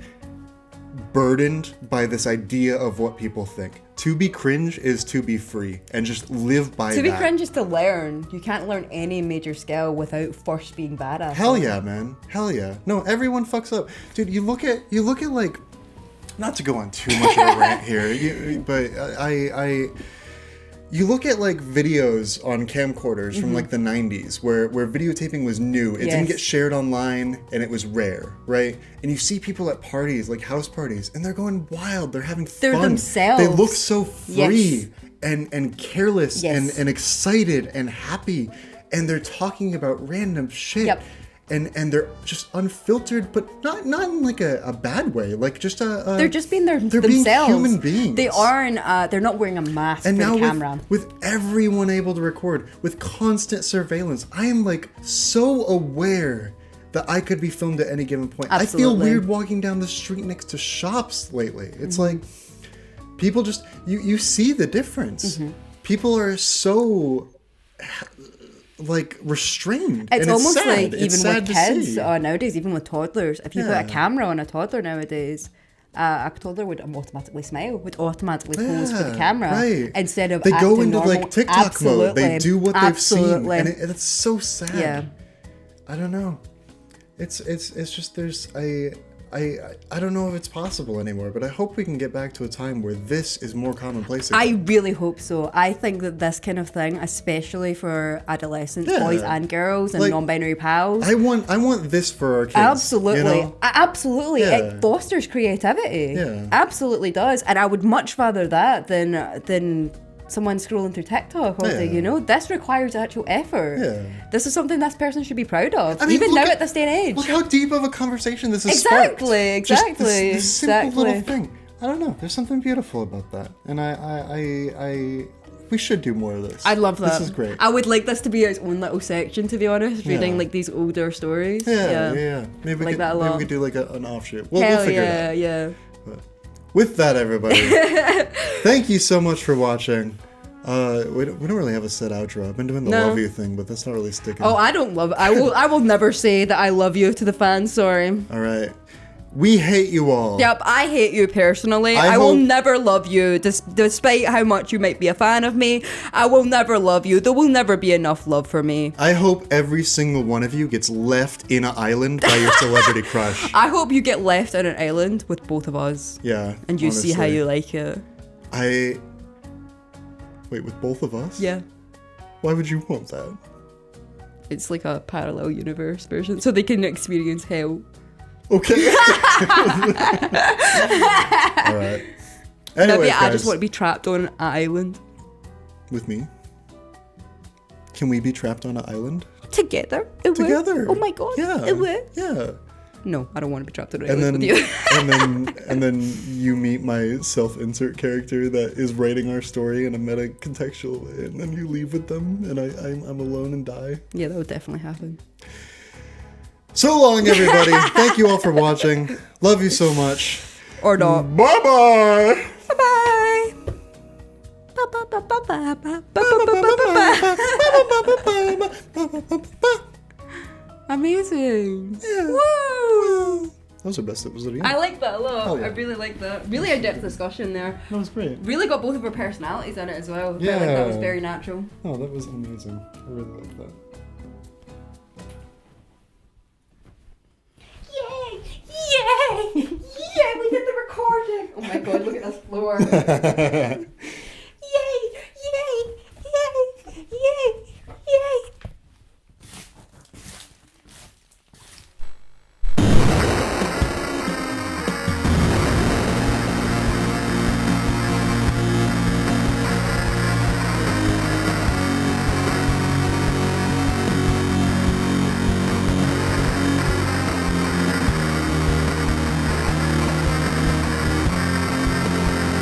burdened by this idea of what people think. To be cringe is to be free and just live by that. To be cringe is to learn. You can't learn any major skill without first being badass. Hell yeah, man. Hell yeah. No, everyone fucks up. Dude, you look at like, not to go on too much of a rant here, but you look at like videos on camcorders from like the 90s where videotaping was new. It didn't get shared online and it was rare, right? And you see people at parties, like house parties, and they're going wild. They're having fun. They're themselves. They look so free and careless and excited and happy. And they're talking about random shit. Yep. And they're just unfiltered, but not in like a bad way. Like just they're just being themselves. Being human beings. They aren't. They're not wearing a mask for the camera. With everyone able to record, with constant surveillance, I am like so aware that I could be filmed at any given point. Absolutely. I feel weird walking down the street next to shops lately. It's like people just you see the difference. People are so like restrained. It's almost sad. like It's even sad with to kids see. nowadays, even with toddlers, if you put a camera on a toddler nowadays, a toddler would automatically smile, would automatically pose for the camera instead of they go acting into normal. like TikTok mode. They do what they've seen, and it's so sad. Yeah. I don't know. It's just there's I don't know if it's possible anymore, but I hope we can get back to a time where this is more commonplace again. I really hope so. I think that this kind of thing, especially for adolescents, boys and girls, and like, non-binary pals. I want this for our kids. Absolutely. You know? Absolutely. Yeah. It fosters creativity. Yeah. Absolutely does. And I would much rather that than someone scrolling through TikTok all day, This requires actual effort. Yeah. This is something this person should be proud of. I mean, even now at this day and age. Look how deep of a conversation this is. Exactly. Just this simple little thing. I don't know. There's something beautiful about that. And we should do more of this. I love that. This is great. I would like this to be its own little section, to be honest, reading like these older stories. Yeah. Maybe we could do like an offshoot. We'll figure it out. Yeah. With that, everybody, thank you so much for watching. We don't really have a set outro. I've been doing the love you thing, but that's not really sticking. Oh, I don't love it. I will never say that I love you to the fans. Sorry. All right. We hate you all. Yep, I hate you personally. I will never love you, despite how much you might be a fan of me. I will never love you. There will never be enough love for me. I hope every single one of you gets left in an island by your celebrity crush. I hope you get left on an island with both of us. Yeah. And you see how you like it. Wait, with both of us? Yeah. Why would you want that? It's like a parallel universe version, so they can experience hell. Okay. All right. Anyways, Maybe I guys, just want to be trapped on an island. with me. Can we be trapped on an island? Together. It would. Together. Oh my god. Yeah. It would. Yeah. No, I don't want to be trapped on an And island then, with you. and then you meet my self-insert character that is writing our story in a meta-contextual way, and then you leave with them, and I'm alone and die. Yeah, that would definitely happen. So long, everybody. Thank you all for watching. Love you so much. Or not. Bye-bye. Bye-bye. Amazing. Yeah. Woo! That was our best episode yet. I like that a lot. Oh, yeah. I really like that. Really in-depth discussion there. That was great. Really got both of our personalities in it as well. Yeah. Felt like that was very natural. Oh, that was amazing. I really liked that. Yay! Yay! Yay! We did the recording! Oh my god, look at this floor.